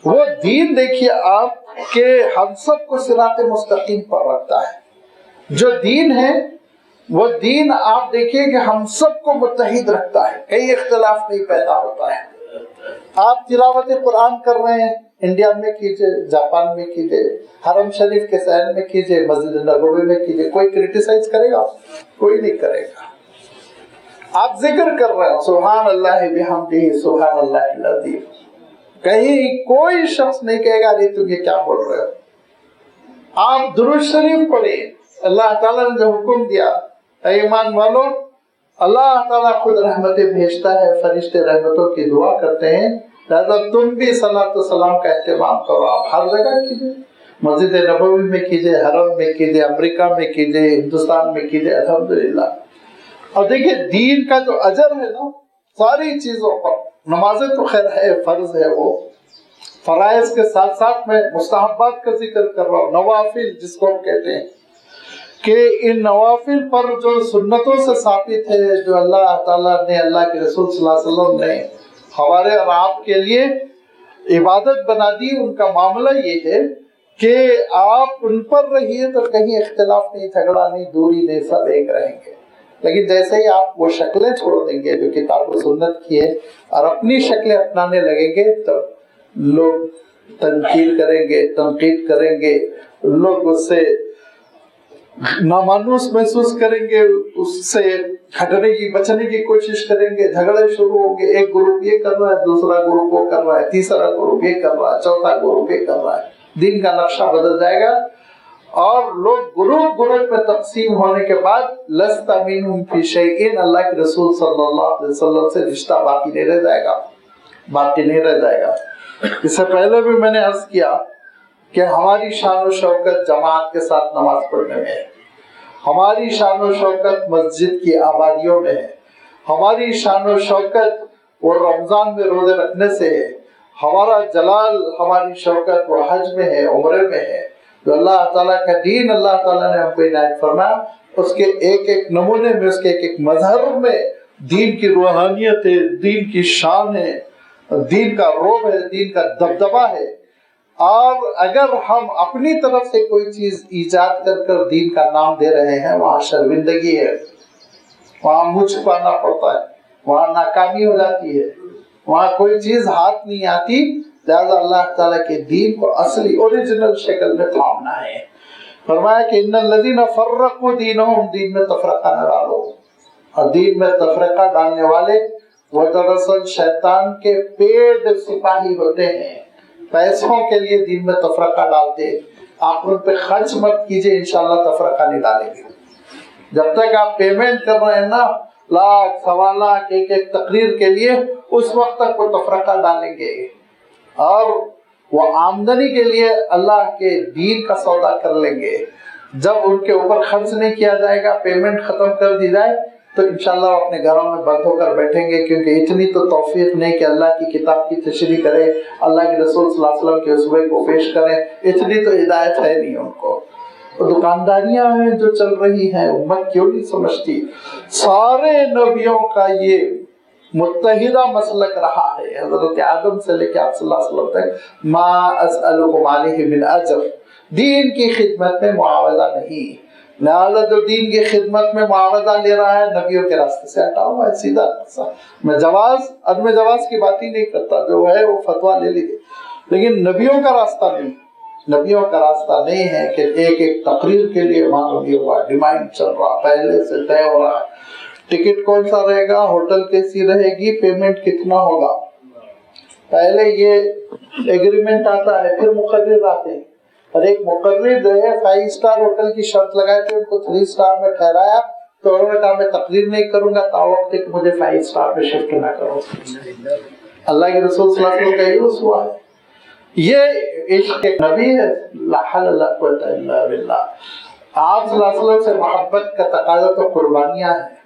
وہ دین دیکھیے آپ کہ ہم سب کو صراط مستقیم پر رکھتا ہے، جو دین ہے وہ دین آپ دیکھیے کہ ہم سب کو متحد رکھتا ہے، کئی اختلاف نہیں پیدا ہوتا ہے۔ آپ تلاوت قرآن کر رہے ہیں، انڈیا میں کیجئے، جاپان میں کیجئے، حرم شریف کے سین میں کیجئے، مسجد نبوی میں کیجئے، کوئی کرٹیسائز کرے گا؟ کوئی نہیں کرے گا۔ آپ ذکر کر رہے ہیں سبحان اللہ بحمدہ سبحان اللہ العظیم، کہیں کوئی شخص نہیں کہے گا نہیں تم یہ کیا بول رہے ہو۔ آپ درود شریف پڑھیں، اللہ تعالیٰ نے جو حکم دیا، اے ایمان والو اللہ تعالیٰ خود رحمتیں بھیجتا ہے، فرشتے رحمتوں کی دعا کرتے ہیں، لہذا تم بھی صلاۃ و سلام کا اہتمام کرو، آپ ہر جگہ کیجئے، مسجد نبوی میں کیجئے، حرم میں کیجئے، امریکہ میں کیجئے، ہندوستان میں کیجئے، الحمدللہ۔ اور دیکھیں دین کا جو اجر ہے نا ساری چیزوں پر، نمازیں تو خیر ہے، فرض ہے، وہ فرائض کے ساتھ ساتھ میں مستحبات کا ذکر کر رہا ہوں، نوافل جس کو ہم کہتے ہیں، کہ ان نوافل پر جو سنتوں سے ثابت ہے، جو اللہ تعالیٰ نے، اللہ کے رسول صلی اللہ علیہ وسلم نے ہمارے اور آپ کے لیے عبادت بنا دی، ان کا معاملہ یہ ہے کہ آپ ان پر رہیے تو کہیں اختلاف نہیں، جھگڑا نہیں، دوری نہیں، سب ایک رہیں گے۔ لیکن جیسے ہی آپ وہ شکلیں چھوڑ دیں گے جو کتاب و سنت کی ہے اور اپنی شکلیں اپنانے لگیں گے تو لوگ تنقید کریں گے، تنقید کریں گے، لوگ اس سے نامانوس محسوس کریں گے، اس سے ہٹنے کی، بچنے کی کوشش کریں گے، جھگڑے شروع ہوں گے، ایک گروپ یہ کر رہا ہے، دوسرا گروپ وہ کر رہا ہے، تیسرا گروپ یہ کر رہا ہے، چوتھا گروپ یہ کر رہا ہے، دین کا نقشہ بدل جائے گا اور لوگ گروپ میں تقسیم ہونے کے بعد لست منہم فی شیء، اللہ کے رسول صلی اللہ علیہ وسلم سے رشتہ باقی نہیں رہ جائے گا۔ اس سے پہلے بھی میں نے عرض کیا کہ ہماری شان و شوکت جماعت کے ساتھ نماز پڑھنے میں ہے، ہماری شان و شوکت مسجد کی آبادیوں میں ہے، ہماری شان و شوکت وہ رمضان میں روزے رکھنے سے ہے، ہمارا جلال، ہماری شوکت وہ حج میں ہے، عمرے میں ہے۔ جو اللہ تعالیٰ کا دین اللہ تعالیٰ نے ہم کو عنایت فرمایا، اس کے ایک ایک نمونے میں، اس کے ایک ایک مظہر میں دین کی روحانیت ہے، دین کی شان ہے، دین کا روب ہے، دین کا دبدبہ ہے۔ اور اگر ہم اپنی طرف سے کوئی چیز ایجاد کر دین کا نام دے رہے ہیں، وہاں شرمندگی ہے، وہاں منہ چھپانا پڑتا ہے، وہاں ناکامی ہو جاتی ہے، وہاں کوئی چیز ہاتھ نہیں آتی۔ لہذا اللہ تعالیٰ کے دین کو اصلی اوریجنل شکل میں تھامنا ہے۔ فرمایا کہ ان الذین فرقوا دینہم، دین میں تفرقہ نہ ڈالو، اور دین میں تفرقہ ڈالنے والے وہ دراصل شیطان کے پیڈ سپاہی ہوتے ہیں، پیسوں کے لیے دین میں تفرقہ ڈالتے۔ آپ ان پہ خرچ مت کیجئے، انشاءاللہ تفرقہ نہیں ڈالیں گے۔ جب تک آپ پیمنٹ کر رہے ہیں نا، لاکھ، سوا لاکھ، ایک تقریر کے لیے، اس وقت تک وہ تفرقہ ڈالیں گے، اور وہ آمدنی کے لیے اللہ کے دین کا سودا کر لیں گے۔ جب ان کے اوپر خرچ نہیں کیا جائے گا، پیمنٹ ختم کر دی جائے، تو انشاءاللہ وہ اپنے گھروں میں بند ہو کر بیٹھیں گے، کیونکہ اتنی تو توفیق نہیں کہ اللہ کی کتاب کی تشریح کرے، اللہ کے رسول صلی اللہ علیہ وسلم کے اسوے کو پیش کریں، اتنی تو ہدایت ہے نہیں ان کو۔ دکانداریاں ہیں جو چل رہی ہیں، امت کیوں نہیں سمجھتی؟ سارے نبیوں کا یہ متحدہ مسلک رہا ہے، حضرت آدم سے لے کے آپ صلی اللہ علیہ وسلم تک، ما اسألکم علیہ من اجر، دین کی خدمت میں معاوضہ نہیں۔ لہٰذا جو دین کی خدمت میں معاوضہ لے رہا ہے، نبیوں کے راستے سے ہٹا ہوا ہے، سیدھا سا۔ میں جواز، عدم جواز کی بات ہی نہیں کرتا، جو ہے وہ فتویٰ لے لیجیے، لیکن نبیوں کا راستہ نہیں، نبیوں کا راستہ نہیں ہے کہ ایک ایک تقریر کے لیے وہاں ڈیمانڈ چل رہا، پہلے سے طے ہو رہا ہے، ٹکٹ کون سا رہے گا، ہوٹل کیسی رہے گی، پیمنٹ کتنا ہوگا، پہلے یہ ایگریمنٹ آتا ہے، پھر مقرر آتے ہیں، اور ایک مقرر جو ہے 5 اسٹار ہوٹل کی شرط لگائے تھے، ان کو 3 اسٹار میں ٹھہرایا، تو انہوں نے کہا میں تقریر نہیں کروں گا تا وقت کہ مجھے 5 اسٹار میں شفٹ نہ کرو۔ اللہ کے رسول صلی اللہ علیہ وسلم کا یہ اسوہ ہے، یہ عشق نبی ہے، لا حول ولا قوۃ الا باللہ۔ آپ صلی اللہ علیہ وسلم سے محبت کا تقاضا تو قربانیاں ہیں،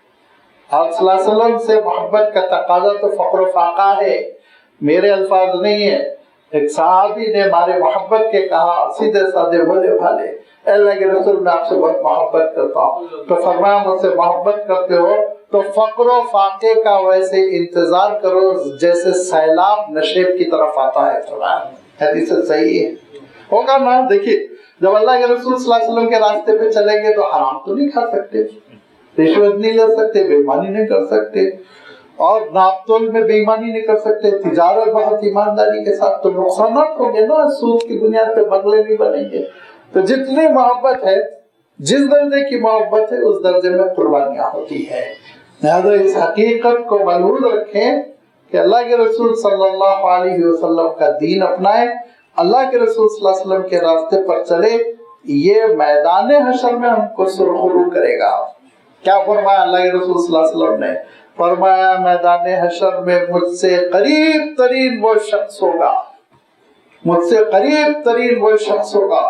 آپ صلی اللہ علیہ وسلم سے محبت کا تقاضا تو فقر و فاقہ ہے، میرے الفاظ نہیں ہے۔ ایک صحابی نے ہمارے محبت کے کہا، سیدھے سادے بولے بھالے، اے اللہ کے رسول میں آپ سے بہت محبت کرتا ہوں، تو فرمایا مجھ سے محبت کرتے ہو تو فقر و فاقے کا ویسے انتظار کرو جیسے سیلاب نشیب کی طرف آتا ہے۔ حدیث صحیح ہے، ہوگا نا؟ دیکھیے جب اللہ کے رسول صلی اللہ علیہ وسلم کے راستے پہ چلیں گے تو حرام تو نہیں کھا سکتے، رشوت نہیں لے سکتے، بے ایمانی نہیں کر سکتے، اور ناپ تول میں بے ایمانی نہیں کر سکتے، تجارت بہت ایمانداری کے ساتھ، تو نقصانات ہوں گے نا، سود کی بنیاد پہ بنگلے نہیں بنیں گے۔ تو جتنی محبت ہے، جس درجے کی محبت ہے، اس درجے میں قربانیاں ہوتی ہے۔ لہذا اس حقیقت کو ملحوظ رکھیں کہ اللہ کے رسول صلی اللہ علیہ وسلم کا دین اپنائیں، اللہ کے رسول صلی اللہ علیہ وسلم کے راستے پر چلے، یہ میدان حشر میں ہم کو سرخرو کرے گا۔ کیا فرمایا اللہ کے رسول صلی اللہ علیہ وسلم نے؟ فرمایا میدان حشر میں مجھ سے قریب ترین وہ شخص ہوگا، مجھ سے قریب ترین وہ شخص ہوگا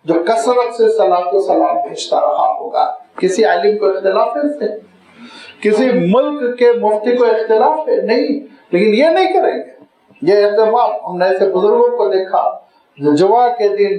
جو کثرت سے صلاۃ و سلام بھیجتا رہا ہوگا۔ کسی عالم کو اختلاف ہے اس سے؟ کسی ملک کے مفتی کو اختلاف ہے؟ نہیں، لیکن یہ نہیں کریں گے، یہ اہتمام۔ ہم نے ایسے بزرگوں کو دیکھا جو جمعہ کے دن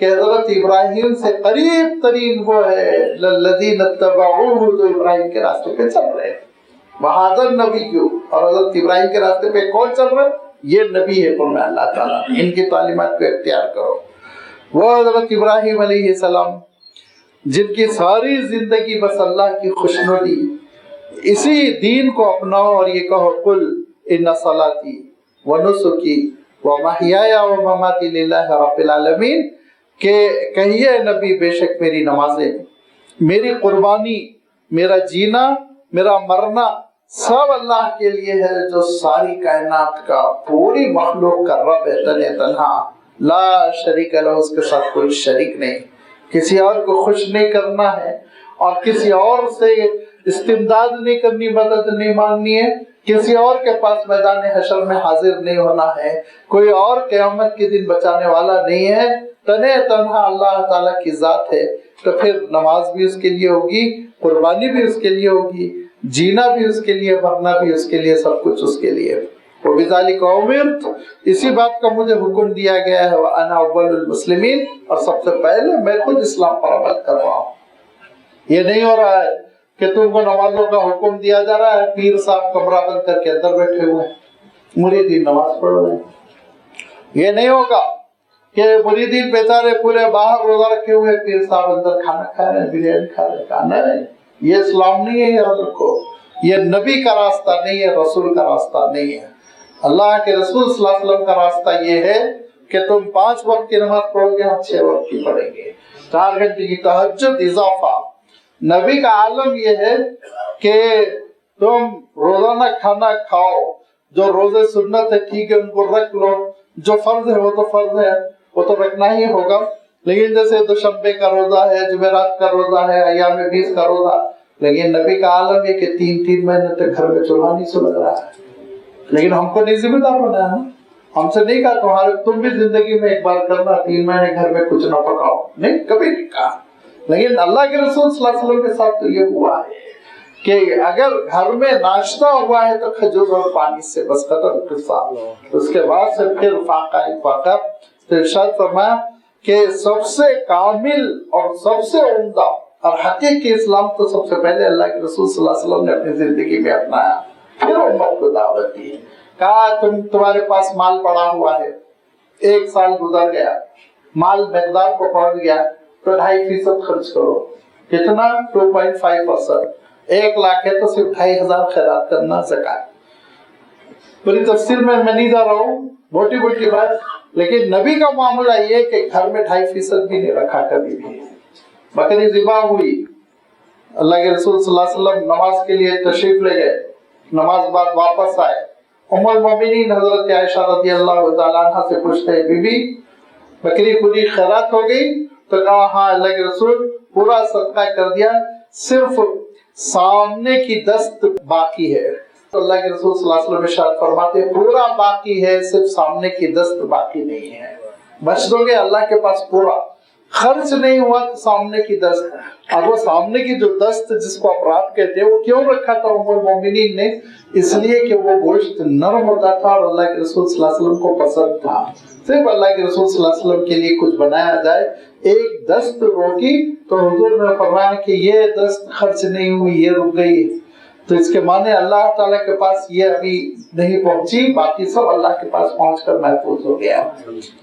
کہ حضرت ابراہیم سے قریب ترین وہ ہے للذین اتبعوہ، جو ابراہیم کے راستے پہ چل رہے ہیں، وہذا النبی کیوں، اور حضرت ابراہیم کے راستے پہ کون چل رہا ہے؟ یہ نبی ہے فرمایا اللہ تعالیٰ، ان کی تعلیمات کو اختیار کرو۔ وہ حضرت ابراہیم علیہ السلام جن کی ساری زندگی بس اللہ کی خوشنودی، اسی دین کو اپناؤ اور یہ کہو قل ان صلاتی ونسکی ومحیای ومماتی للہ رب العالمین، کہ کہیے نبی بے شک میری نمازیں، میری قربانی، میرا جینا، میرا مرنا سب اللہ کے لیے ہے جو ساری کائنات کا، پوری مخلوق کا رب ہے، تنہا لا شریک لہ، اس کے ساتھ کوئی شریک نہیں، کسی اور کو خوش نہیں کرنا ہے اور کسی اور سے استمداد نہیں کرنی، مدد نہیں مانگنی ہے، کسی اور کے پاس میدان حشر میں حاضر نہیں ہونا ہے، کوئی اور قیامت کے دن بچانے والا نہیں ہے، تنہا اللہ تعالیٰ کی ذات ہے۔ تو پھر نماز بھی اس کے لیے ہوگی، قربانی بھی اس کے لیے ہوگی، جینا بھی اس کے لیے، مرنا بھی اس کے لیے، سب کچھ اس کے لیے۔ وَبِذَلِكَ أُمِرْتُ، اسی بات کا مجھے حکم دیا گیا ہے، وَأَنَا أَوَّلُ الْمُسْلِمِينَ، اور سب سے پہلے میں خود اسلام پر عمل کر رہا ہوں۔ یہ نہیں ہو رہا ہے کہ تم کو نمازوں کا حکم دیا جا رہا ہے، پیر صاحب کمرہ بند کر کے اندر بیٹھے ہوئے ہیں، مریدین نماز پڑھ رہے ہیں۔ یہ نہیں ہوگا کہ مریدین بیچارے پورے باہر روزہ رکھے ہوئے، پیر صاحب اندر کھانا کھا رہے ہیں، بریانی کھا رہے ہیں، کھانا ہے۔ یہ اسلام نہیں ہے، یاد رکھو، یہ نبی کا راستہ نہیں ہے، رسول کا راستہ نہیں ہے۔ اللہ کے رسول صلی اللہ علیہ وسلم کا راستہ یہ ہے کہ تم 5 وقت کی نماز پڑھو گے، ہم 6 وقت کی پڑھیں گے، 4 گھنٹے کی تہجد اضافہ۔ نبی کا عالم یہ ہے کہ تم روزانہ کھانا کھاؤ، جو روزے سنت ہے ٹھیک ہے ان کو رکھ لو، جو فرض ہے وہ تو فرض ہے، وہ تو رکھنا ہی ہوگا، لیکن جیسے دوشنبے کا روزہ ہے، جمعرات کا روزہ ہے، ایام 20 کا روزہ، لیکن نبی کا عالم یہ کہ 3 مہینے تک گھر میں چولہا نہیں سلگ رہا ہے، لیکن ہم کو نہیں ذمہ دار بنایا نا، ہم سے نہیں کہا تم بھی زندگی میں ایک بار کرنا، 3 مہینے گھر میں کچھ نہ پکاؤ، نہیں، کبھی نہیں کہا۔ لیکن اللہ کے رسول صلی اللہ علیہ وسلم کے ساتھ تو یہ ہوا ہے کہ اگر گھر میں ناشتہ ہوا ہے تو کھجور اور پانی سے بس ختم قصہ، اس کے بعد سے پھر فاقہ۔ تو ارشاد فرمایا کہ سب سے کامل اور سب سے عمدہ اور حقیقی اسلام تو سب سے پہلے اللہ کے رسول صلی اللہ علیہ وسلم نے اپنی زندگی میں اپنایا، پھر امت کو دعوت دی، کہا تمہارے پاس مال پڑا ہوا ہے، 1 سال گزر گیا، مال مقدار کو پہنچ گیا تو 2.5% خرچ کرو، کتنا؟ 2.5%، 1 لاکھ ہے تو صرف 2,500 خیرات کرنا، زکات۔ پوری تفصیل میں نہیں جا رہا ہوں، موٹی بات، لیکن نبی کا معاملہ یہ کہ گھر میں 2.5% بھی نہیں رکھا کبھی بھی۔ بکری ذبح ہوئی، اللہ کے رسول صلی اللہ علیہ وسلم نماز کے لیے تشریف لے گئے، نماز بعد واپس آئے، ام المومنین حضرت عائشہ رضی اللہ تعالیٰ عنہ سے پوچھتے ہیں بی بی بکری پوری خیرات ہو گئی؟ تو کہا ہاں اللہ کے رسول پورا صدقہ کر دیا، صرف سامنے کی دست باقی ہے۔ تو اللہ کے رسول صلی اللہ علیہ وسلم ارشاد فرماتے ہیں پورا باقی ہے، صرف سامنے کی دست باقی نہیں ہے، بچ دو گے اللہ کے پاس پورا، خرچ نہیں ہوا تو سامنے کی دست۔ اور وہ سامنے کی جو دست جس کو اپرات کہتے ہیں وہ کیوں رکھا تھا ام المومنین نے؟ اس لیے کہ وہ گوشت نرم ہوتا تھا اور اللہ کے رسول صلی اللہ علیہ وسلم کو پسند تھا، صرف اللہ کے رسول صلی اللہ علیہ وسلم کے لیے کچھ بنایا جائے، 1 دست روٹی، تو حضور نے فرمایا کہ یہ دست خرچ نہیں ہوئی، یہ رک گئی، تو اس کے معنی اللہ تعالیٰ کے پاس یہ ابھی نہیں پہنچی، باقی سب اللہ کے پاس پہنچ کر محفوظ ہو گیا۔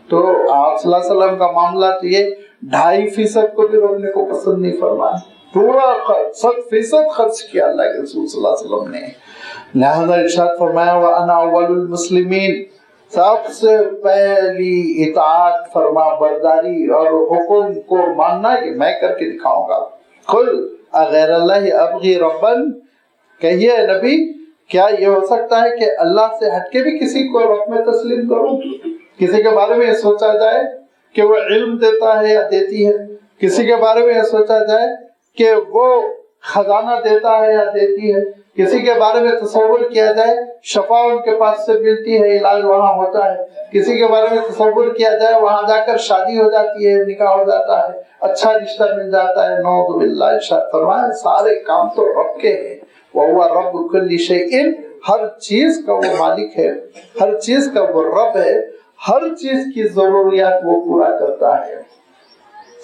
تو آپ صلی اللہ علیہ وسلم کا معاملہ تو یہ 2.5% کو بھی روکنے کو پسند نہیں فرمایا، پورا 100% خرچ کیا اللہ کے رسول صلی اللہ علیہ وسلم نے۔ لہذا ارشاد فرمایا وَأَنَا أَوَّلُ الْمُسْلِمِينَ، سب سے پہلی اطاعت فرما برداری اور حکم کو ماننا کہ میں کر کے دکھاؤں گا۔ قُلْ أَغَيْرَ اللَّهِ أَبْغِي رَبًّا، کہیے نبی کیا یہ ہو سکتا ہے کہ اللہ سے ہٹ کے بھی کسی کو رب میں تسلیم کروں؟ کسی کے بارے میں یہ سوچا جائے کہ وہ علم دیتا ہے یا دیتی ہے، کسی کے بارے میں یہ سوچا جائے کہ وہ خزانہ دیتا ہے یا دیتی ہے، کسی کے بارے میں تصور کیا جائے شفا ان کے پاس سے ملتی ہے، علاج وہاں ہوتا ہے، کسی کے بارے میں تصور کیا جائے وہاں جا کر شادی ہو جاتی ہے، نکاح ہو جاتا ہے، اچھا رشتہ مل جاتا ہے، نعوذ باللہ۔ ارشاد فرمایا سارے کام تو رب کے ہیں، وَهُوَ رَبُّ كُلِّ شَيْءٍ، ہر چیز کا وہ مالک ہے، ہر چیز کا وہ رب ہے، ہر چیز کی ضروریات وہ پورا کرتا ہے۔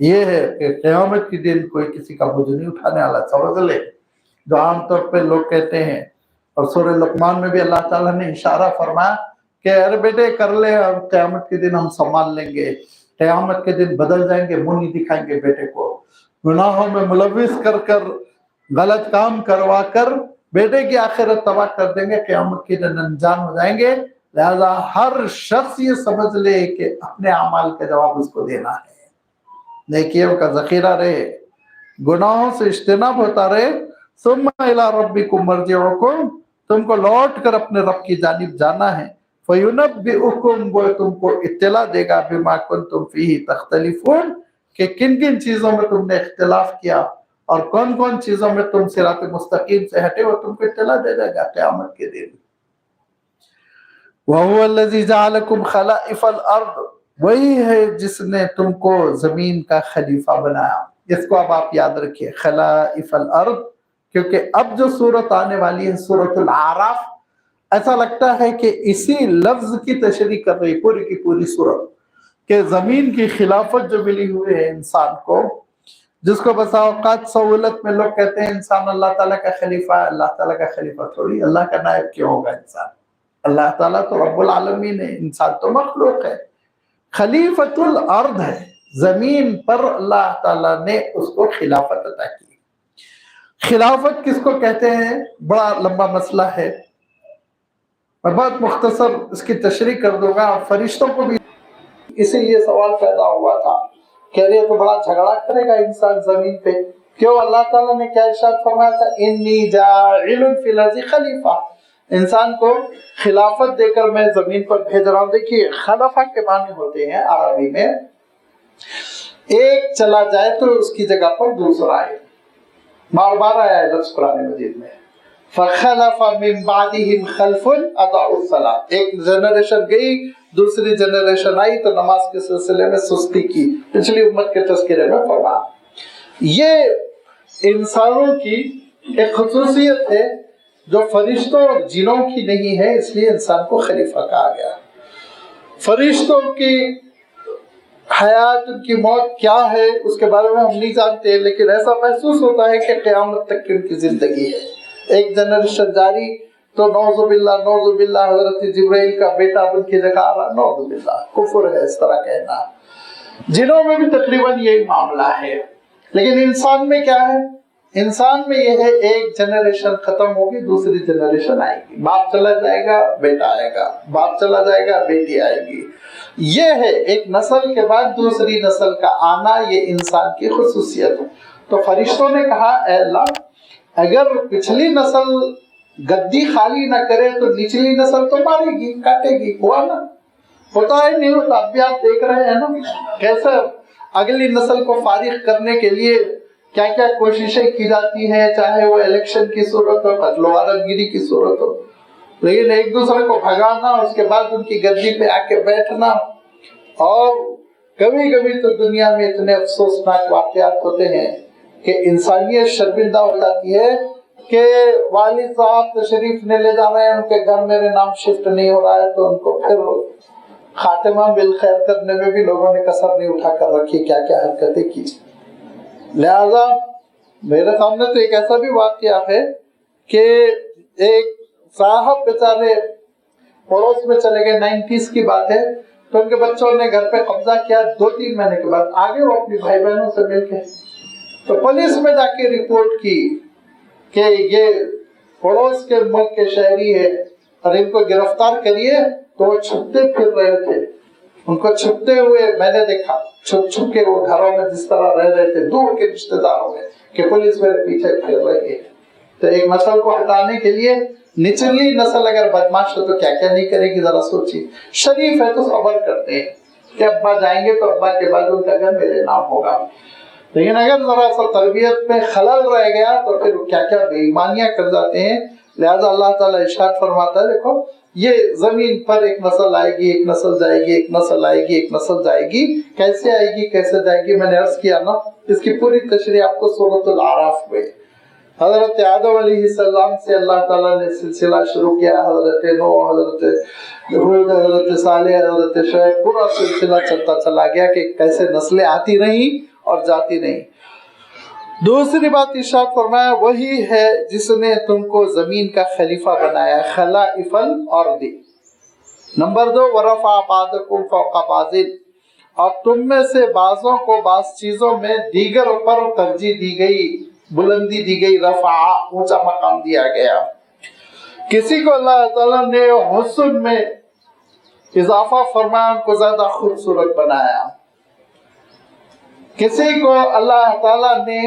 یہ ہے کہ قیامت کے دن کوئی کسی کا بوجھ نہیں اٹھانے والا، سمجھ لے، جو عام طور پہ لوگ کہتے ہیں۔ اور سورہ لقمان میں بھی اللہ تعالیٰ نے اشارہ فرمایا کہ ارے بیٹے کر لے، اور قیامت کے دن ہم سنبھال لیں گے، قیامت کے دن بدل جائیں گے، منہ نہیں دکھائیں گے بیٹے کو، گناہوں میں ملوث کر کر، غلط کام کروا کر بیٹے کی آخرت تباہ کر دیں گے، قیامت کے دن انجان ہو جائیں گے۔ لہذا ہر شخص یہ سمجھ لے کہ اپنے اعمال کا جواب اس کو دینا ہے، نیکیوں کا ذخیرہ رہے، گناہوں سے اجتناب ہوتا رہے۔ ثم الی ربکم مرجعکم، تم کو لوٹ کر اپنے رب کی جانب جانا ہے۔ فینبئکم، وہ تم کو اطلاع دے گا، بما کنتم فیہ تختلفون، کہ کن کن چیزوں میں تم نے اختلاف کیا اور کون کون چیزوں میں تم صراط مستقیم سے ہٹے، وہ تم کو اطلاع دے دے گا قیامت کے دن۔ وَهُوَ الَّذِي جَعَلَكُمْ خَلَائِفَ الْأَرْضِ، وہی ہے جس نے تم کو زمین کا خلیفہ بنایا۔ اس کو اب آپ یاد رکھیے، خلائف الارض، کیونکہ اب جو صورت آنے والی ہے سورۃ الاعراف، ایسا لگتا ہے کہ اسی لفظ کی تشریح کر رہی پوری کی پوری صورت، کہ زمین کی خلافت جو ملی ہوئی ہے انسان کو، جس کو بسا اوقات سہولت میں لوگ کہتے ہیں انسان اللہ تعالیٰ کا خلیفہ ہے۔ اللہ تعالیٰ کا خلیفہ تھوڑی، اللہ کا نائب کیوں ہوگا انسان؟ اللہ تعالیٰ تو رب العالمین ہے، انسان تو مخلوق ہے۔ خلیفۃ الارض ہے، زمین پر اللہ تعالیٰ نے اس کو خلافت عطا کی۔ خلافت کس کو کہتے ہیں بڑا لمبا مسئلہ ہے، میں بہت مختصر اس کی تشریح کر دوں گا۔ فرشتوں کو بھی اسی لیے سوال پیدا ہوا تھا، کہہ رہے تو بڑا جھگڑا کرے گا انسان زمین پہ، کیوں؟ اللہ تعالیٰ نے کیا ارشاد فرمایا تھا، انی جاعل فی الارض خلیفہ، انسان کو خلافت دے کر میں زمین پر بھیج رہا ہوں۔ دیکھیے خلافہ کے معنی ہوتے ہیں عربی میں، ایک چلا جائے تو اس کی جگہ پر دوسرا آئے، بار بار آیا ہے لفظ قرآن مجید میں، فخلف من بعدهم خلف اضاعوا الصلاۃ، ایک جنریشن گئی دوسری جنریشن آئی تو نماز کے سلسلے میں سستی کی، پچھلی امت کے تذکرے میں فرمایا۔ یہ انسانوں کی ایک خصوصیت ہے جو فرشتوں اور جنوں کی نہیں ہے، اس لیے انسان کو خلیفہ کہا گیا۔ فرشتوں کی حیات، ان کی موت کیا ہے اس کے بارے میں ہم نہیں جانتے، لیکن ایسا محسوس ہوتا ہے کہ قیامت تک کی ان کی زندگی ہے۔ ایک جنریشن جاری تو نعوذ باللہ حضرت جبرائیل کا بیٹا ان کی جگہ آ رہا، نعوذ باللہ، کفر ہے اس طرح کہنا۔ جنوں میں بھی تقریباً یہی معاملہ ہے، لیکن انسان میں کیا ہے؟ انسان میں یہ ہے ایک جنریشن ختم ہوگی دوسری جنریشن آئے گی، باپ چلا جائے گا بیٹا آئے گا، باپ چلا جائے گا بیٹی آئے گی، یہ ہے ایک نسل کے بعد دوسری نسل کا آنا، یہ انسان کی خصوصیت ہے۔ تو فرشتوں نے کہا اے اللہ اگر پچھلی نسل گدی خالی نہ کرے تو نچلی نسل تو مارے گی کاٹے گی، ہوا نا؟ ہوتا ہے نہیں ہوتا؟ اب بھی آپ دیکھ رہے ہیں نا کیسے اگلی نسل کو فارغ کرنے کے لیے کیا کیا کوششیں کی جاتی ہیں، چاہے وہ الیکشن کی صورت ہو، قتل و غارت گیری کی صورت ہو، لیکن ایک دوسرے کو بھگانا، اس کے بعد ان کی گدی پہ آ کے بیٹھنا۔ اور کبھی کبھی تو دنیا میں اتنے افسوسناک واقعات ہوتے ہیں کہ انسانیت شرمندہ ہو جاتی ہے کہ والد صاحب تشریف نے لے جا رہے ہیں ان کے گھر، میرے نام شفٹ نہیں ہو رہا ہے، تو ان کو پھر خاتمہ بالخیر کرنے میں بھی لوگوں نے کسر نہیں اٹھا کر رکھی، کیا کیا حرکتیں کی۔ لہذا میرے سامنے تو ایک ایسا بھی واقعہ ہے کہ ایک صاحب بیچارے پڑوس میں چلے گئے، 90s کی بات ہے، تو ان کے بچوں نے گھر پہ قبضہ کیا، 2-3 مہینے کے بعد آگے وہ اپنی بھائی بہنوں سے مل کے تو پولیس میں جا کے رپورٹ کی کہ یہ پڑوس کے ملک کے شہری ہے اور ان کو گرفتار کریے، تو وہ چھپتے پھر رہے تھے، ان کو چھپتے ہوئے میں نے دیکھا، چھپ چھپ کے وہ گھروں میں جس طرح رہ رہے تھے، دور کے رشتے داروں میں، کہ پولیس میرے پیچھے پھر رہی ہے۔ تو ایک نسل کو ہٹانے کے لیے نچلی نسل اگر بدماش ہو تو کیا کیا نہیں کرے گی، ذرا سوچیے۔ شریف ہے تو صبر کرتے ہیں کہ ابا جائیں گے تو ابا کے بعد ان کا گھر میرے نام ہوگا، لیکن اگر ذرا سا تربیت میں خلل رہ گیا تو پھر کیا کیا بے ایمانیاں کر جاتے ہیں۔ لہذا اللہ تعالیٰ ارشاد فرماتا ہے، دیکھو یہ زمین پر ایک نسل آئے گی، ایک نسل جائے گی، ایک نسل آئے گی، ایک نسل جائے گی، کیسے آئے گی کیسے جائے گی، میں نے عرض کیا نا، اس کی پوری تشریح آپ کو سورۃ الاعراف میں حضرت آدم علیہ السلام سے اللہ تعالیٰ نے سلسلہ شروع کیا، حضرت نوح، حضرت ہود، حضرت صالح، حضرت شعیب، پورا سلسلہ چلتا چلا گیا کہ کیسے نسلیں آتی رہیں اور ذاتی نہیں۔ دوسری بات ارشاد فرمایا وہی ہے جس نے تم کو زمین کا خلیفہ بنایا، خلائف الارض۔ نمبر 2 ورفع بعضکم فوق بعض، اور تم میں سے بعضوں کو بعض چیزوں میں دیگر پر ترجیح دی گئی، بلندی دی گئی، رفع اونچا مقام دیا گیا۔ کسی کو اللہ تعالیٰ نے حسن میں اضافہ فرمایا، ان کو زیادہ خوبصورت بنایا۔ کسی کو اللہ تعالیٰ نے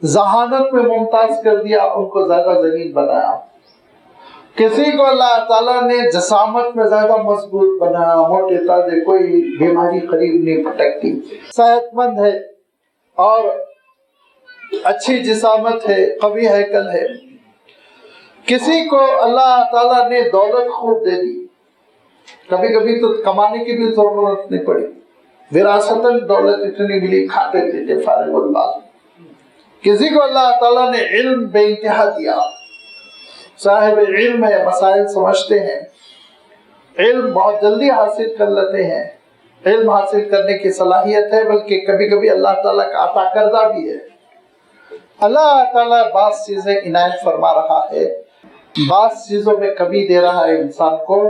ذہانت میں ممتاز کر دیا، ان کو زیادہ ذہین بنایا۔ کسی کو اللہ تعالیٰ نے جسامت میں زیادہ مضبوط بنایا، موٹے تازے، کوئی بیماری قریب نہیں پٹکتی، صحت مند ہے اور اچھی جسامت ہے، قوی ہیکل ہے۔ کسی کو اللہ تعالیٰ نے دولت خوب دے دی، کبھی کبھی تو کمانے کی بھی ضرورت نہیں پڑی، وراثتاً دولت اتنی ملی، کھاتے پیتے فارغ البال۔ کسی کو اللہ تعالیٰ نے علم بے انتہا دیا، صاحب علم ہے، مسائل سمجھتے ہیں، علم بہت جلدی حاصل کر لیتے ہیں، علم حاصل کرنے کی صلاحیت ہے، بلکہ کبھی کبھی اللہ تعالیٰ کا عطا کردہ بھی ہے۔ اللہ تعالیٰ بعض چیزیں عنایت فرما رہا ہے، بعض چیزوں میں کمی دے رہا ہے انسان کو،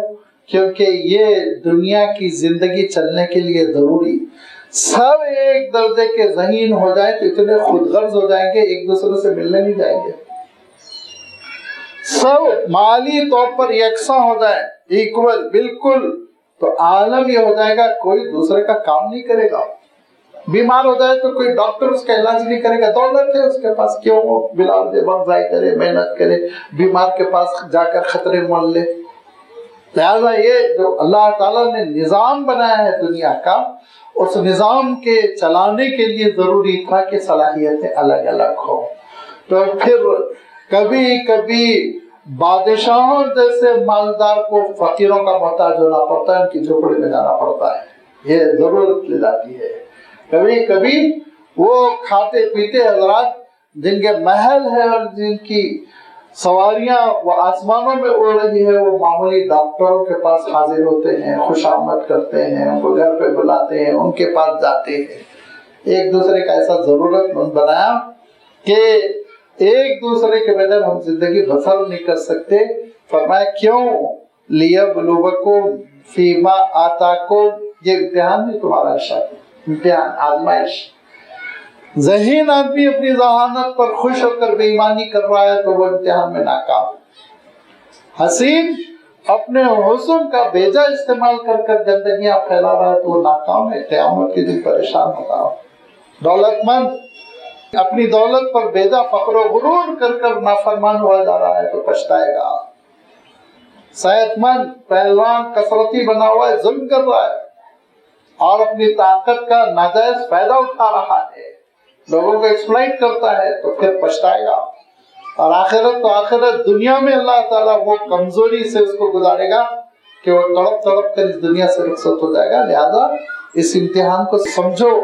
کیونکہ یہ دنیا کی زندگی چلنے کے لیے ضروری۔ سب ایک درجے کے ذہین ہو جائیں تو اتنے خود غرض ہو جائیں گے، ایک دوسرے سے ملنے نہیں جائیں گے۔ سب مالی طور پر یکساں ہو جائیں، ایکول بالکل، تو عالم یہ ہو جائے گا کوئی دوسرے کا کام نہیں کرے گا۔ بیمار ہو جائے تو کوئی ڈاکٹر اس کا علاج نہیں کرے گا، دولت ہے اس کے پاس، کیوں وہ بلا وقت ضائع کرے، محنت کرے، بیمار کے پاس جا کر خطرے مول لے۔ لہذا یہ جو اللہ تعالیٰ نے نظام بنایا ہے دنیا کا، اس نظام کے چلانے کے لیے ضروری تھا کہ صلاحیتیں الگ الگ ہوں۔ تو پھر کبھی کبھی بادشاہوں جیسے مالدار کو فقیروں کا محتاج ہونا پڑتا ہے، ان کی جھوپڑی میں جانا پڑتا ہے، یہ ضرورت لے جاتی ہے۔ کبھی کبھی وہ کھاتے پیتے حضرات جن کے محل ہے اور جن کی سواریاں وہ آسمانوں میں اڑ رہی ہے، وہ معمولی ڈاکٹروں کے پاس حاضر ہوتے ہیں، خوش آمد کرتے ہیں، ان کو گھر پہ بلاتے ہیں، ان کے پاس جاتے ہیں۔ ایک دوسرے کا ایسا ضرورت مند بنایا کہ ایک دوسرے کے بغیر ہم زندگی بسر نہیں کر سکتے۔ فرمایا کیوں؟ لیبلوکم فیما آتاکم، یہ امتحان نہیں تمہارا، شاید امتحان، آزمائش۔ ذہین آدمی اپنی ذہانت پر خوش ہو کر بے ایمانی کر رہا ہے تو وہ امتحان میں ناکام۔ حسین اپنے حسن کا بیجا استعمال کر کر گندگیاں پھیلا رہا ہے تو وہ ناکام ہے، قیامت کے دن پریشان ہوگا۔ دولت مند اپنی دولت پر بیجا فخر و غرور کر کر نافرمان ہوا جا رہا ہے تو پچھتائے گا۔ صحت مند پہلوان کثرتی بنا ہوا ہے، ظلم کر رہا ہے اور اپنی طاقت کا ناجائز فائدہ اٹھا رہا ہے، لوگوں کو ایکسپلائٹ کرتا ہے تو پھر پچھتائے گا۔ اور آخرت تو آخرت، دنیا میں اللہ تعالیٰ وہ کمزوری سے اس کو گزارے گا کہ وہ تڑپ تڑپ کر اس دنیا سے رخصت ہو جائے گا۔ لہذا اس امتحان کو سمجھو،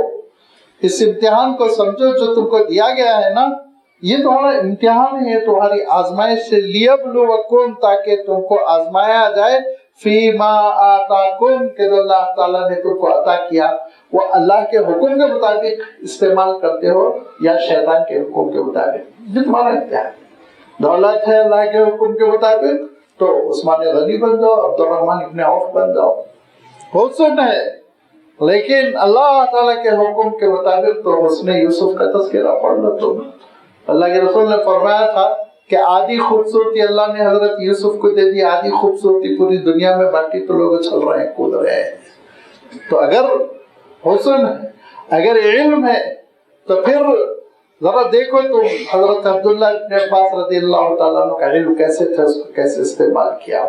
اس امتحان کو سمجھو جو تم کو دیا گیا ہے نا، یہ تمہارا امتحان ہے، تمہاری آزمائش ہے، لیبلوکم، تاکہ تم کو آزمایا جائے، فیما آتاکم، کہ جو اللہ تعالیٰ نے تم کو عطا کیا وہ اللہ کے حکم کے مطابق استعمال کرتے ہو یا شیطان کے حکم کے مطابق۔ یہ تمہارا امتحان ہے۔ دولت ہے اللہ کے حکم کے مطابق تو عثمان غنی بن جاؤ، عبد الرحمن ابن عوف بن جاؤ، حسن ہے، لیکن اللہ تعالیٰ کے حکم کے مطابق تو حسن یوسف کا تذکرہ پڑھ لو تم۔ اللہ کے رسول نے فرمایا تھا کہ آدھی خوبصورتی اللہ نے حضرت یوسف کو دے دی، آدھی خوبصورتی پوری دنیا میں، باقی تو لوگ چل رہے ہیں، کود رہے ہیں۔ تو اگر حسن ہے، اگر علم ہے، تو پھر ذرا دیکھو تم حضرت عبداللہ ابن عباس رضی اللہ تعالیٰ عنہ کا علم کیسے تھا، اس کو کیسے استعمال کیا۔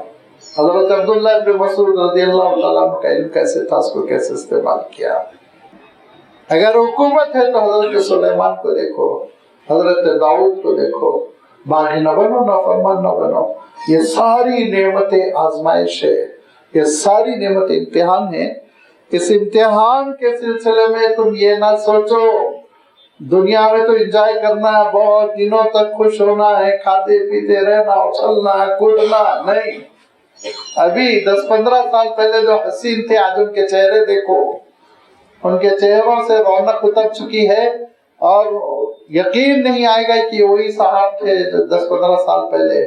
حضرت عبداللہ ابن مسعود رضی اللہ تعالیٰ عنہ کا علم کیسے تھا، اس کو کیسے استعمال کیا۔ اگر حکومت ہے تو حضرت سلیمان کو دیکھو، حضرت داؤد کو دیکھو، باغی نہ بنو، نافرمان نہ بنو۔ یہ ساری نعمتیں آزمائش ہے، یہ ساری نعمتیں امتحان ہیں۔ اس امتحان کے سلسلے میں تم یہ نہ سوچو دنیا میں تو انجوائے کرنا ہے، بہت دنوں تک خوش ہونا ہے، کھاتے پیتے رہنا، اچھلنا ہے، کودنا، نہیں۔ ابھی 10-15 سال پہلے جو حسین تھے آج ان کے چہرے دیکھو، ان کے چہروں سے رونق اتر چکی ہے اور یقین نہیں آئے گا کہ وہی صاحب تھے جو 10-15 سال پہلے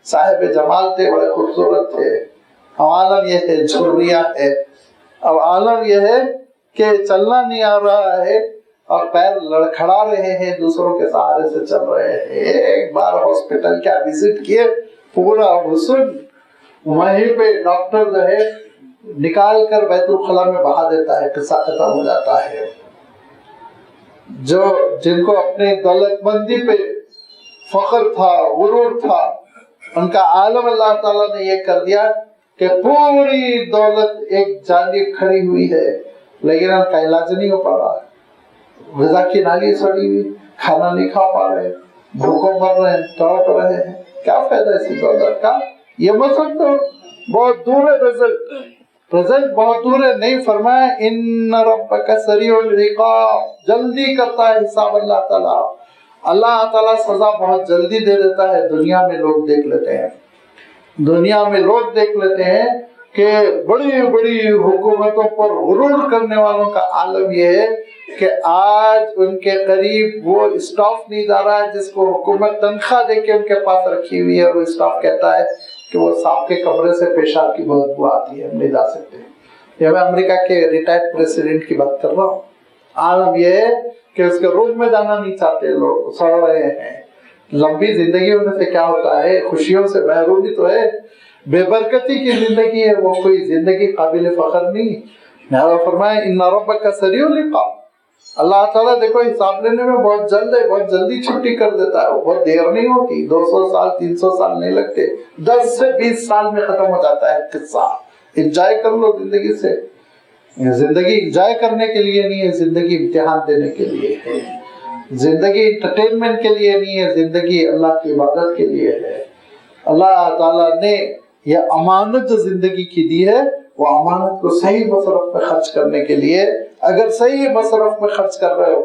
صاحب جمال تھے، بڑے خوبصورت تھے۔ اب عالم یہ ہے جھریا ہے، اب عالم یہ ہے کہ چلنا نہیں آ رہا ہے اور پیر لڑکھڑا رہے ہیں، دوسروں کے سہارے سے چل رہے ہیں۔ ایک بار ہاسپٹل کیا وزٹ کیے، پورا حسن وہیں پہ ڈاکٹر جو ہے نکال کر بیت الخلا میں بہا دیتا ہے، قصہ ختم ہو جاتا ہے۔ جن کو اپنے دولت مندی پہ فخر تھا، غرور تھا، ان کا عالم اللہ تعالیٰ نے یہ کر دیا کہ پوری دولت ایک جانب کھڑی ہوئی ہے لیکن ان کا علاج نہیں ہو پا رہا، غذا کی نالی سڑی ہوئی، کھانا نہیں کھا پا رہے، بھوکوں مر رہے ہیں، تڑپ رہے ہیں۔ کیا فائدہ اسی دولت کا؟ یہ مطلب تو بہت دور ہے، رزلٹ بہت دور ہے۔ نہیں فرمایا ان ربک سریع العقاب، جلدی کرتا ہے حساب اللہ تعالیٰ۔ اللہ تعالیٰ سزا بہت جلدی دے دیتا ہے۔ دنیا میں لوگ دیکھ لیتے ہیں کہ بڑی بڑی حکومتوں پر غرور کرنے والوں کا عالم یہ ہے کہ آج ان کے قریب وہ اسٹاف نہیں جا رہا ہے جس کو حکومت تنخواہ دے کے ان کے پاس رکھی ہوئی ہے، اور وہ اسٹاف کہتا ہے کہ وہ صاحب کے کمرے سے پیشاب کی بہت بو آتی ہے، ہم نہیں جا سکتے۔ یہ میں امریکہ کے ریٹائرڈ پریزیڈنٹ کی بات کر رہا ہوں۔ عالم یہ ہے کہ اس کے روم میں جانا نہیں چاہتے، لوگ سڑ رہے ہیں۔ لمبی زندگی ہونے سے کیا ہوتا ہے؟ خوشیوں سے محرومی تو ہے، بے برکتی کی زندگی ہے، وہ کوئی زندگی قابل فخر نہیں۔ لہذا فرمایا ان ربک سریع العقاب، اللہ تعالیٰ دیکھو حساب لینے میں بہت جلد ہے، بہت جلدی چھٹی کر دیتا ہے، بہت دیر نہیں ہوتی، 200 سال 300 سال نہیں لگتے، 10 سے 20 سال میں ختم ہو جاتا ہے قصہ۔ انجوائے کر لو زندگی سے۔ زندگی انجوائے کرنے کے لیے نہیں ہے، زندگی امتحان دینے کے لیے ہے، زندگی انٹرٹینمنٹ کے لیے نہیں ہے، زندگی اللہ کی عبادت کے لیے ہے۔ اللہ تعالیٰ نے یہ امانت جو زندگی کی دی ہے، وہ امانت کو صحیح مصرف میں خرچ کرنے کے لیے، اگر صحیح مصرف میں خرچ کر رہے ہو،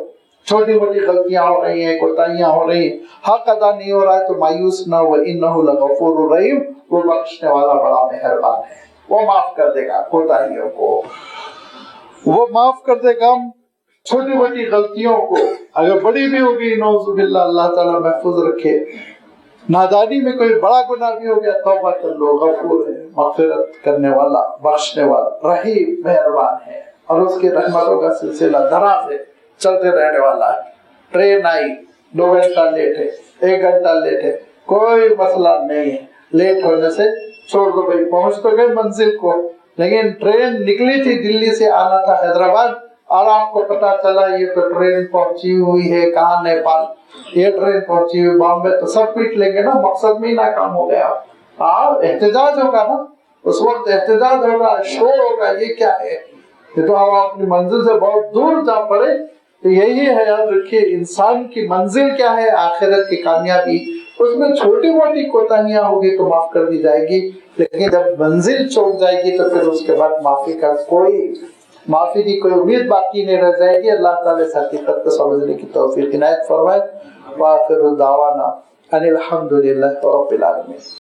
چھوٹی موٹی غلطیاں ہو رہی ہیں، کوتاہیاں ہو رہی ہیں، حق ادا نہیں ہو رہا ہے تو مایوس نہ ہو، انہ لغفور رحیم، وہ بخشنے والا بڑا مہربان ہے، وہ معاف کر دے گا کوتاہیوں کو، وہ معاف کر دے گا چھوٹی موٹی غلطیوں کو، اگر بڑی بھی ہوگی نعوذ باللہ اللہ تعالیٰ محفوظ رکھے۔ نادانی میں کوئی بڑا گناہ بھی ہو گیا، توبہ کر لو، غفور ہے، مغفرت کرنے والا، بخشنے والا، رحیم، مہربان ہے، اور اس کی رحمتوں کا سلسلہ دراز ہے، چلتے رہنے والا ہے۔ ٹرین آئی 2 گھنٹہ لیٹ ہے، 1 گھنٹہ لیٹ ہے، کوئی مسئلہ نہیں ہے، لیٹ ہونے سے چھوڑ دو بھائی، پہنچ تو گئے منزل کو، لیکن ٹرین نکلی تھی دلی سے آنا تھا حیدرآباد، اور آپ کو پتا چلا یہ تو ٹرین پہنچی ہوئی ہے کہاں، نیپال، یہ ٹرین پہنچی ہوئی بامبے، تو سب پیٹ لیں گے نا، مقصد میں ناکام ہو گیا۔ احتجاج ہوگا نا، اس وقت احتجاج ہوگا، شور ہوگا، یہ کیا ہے؟ یہ تو آپ اپنی منزل سے بہت دور جا پڑے۔ تو یہی ہے، یاد رکھیے انسان کی منزل کیا ہے، آخرت کی کامیابی، اس میں چھوٹی موٹی کوتاہیاں ہوگی تو معاف کر دی جائے گی، لیکن جب منزل چوک جائے گی تو پھر اس کے بعد معافی کی کوئی امید باقی نہیں رہ جائے گی۔ اللہ تعالیٰ اس حقیقت کو سمجھنے کی توفیق عنایت فرمائے۔ وآخر دعوانا ان الحمد للہ رب العالمین۔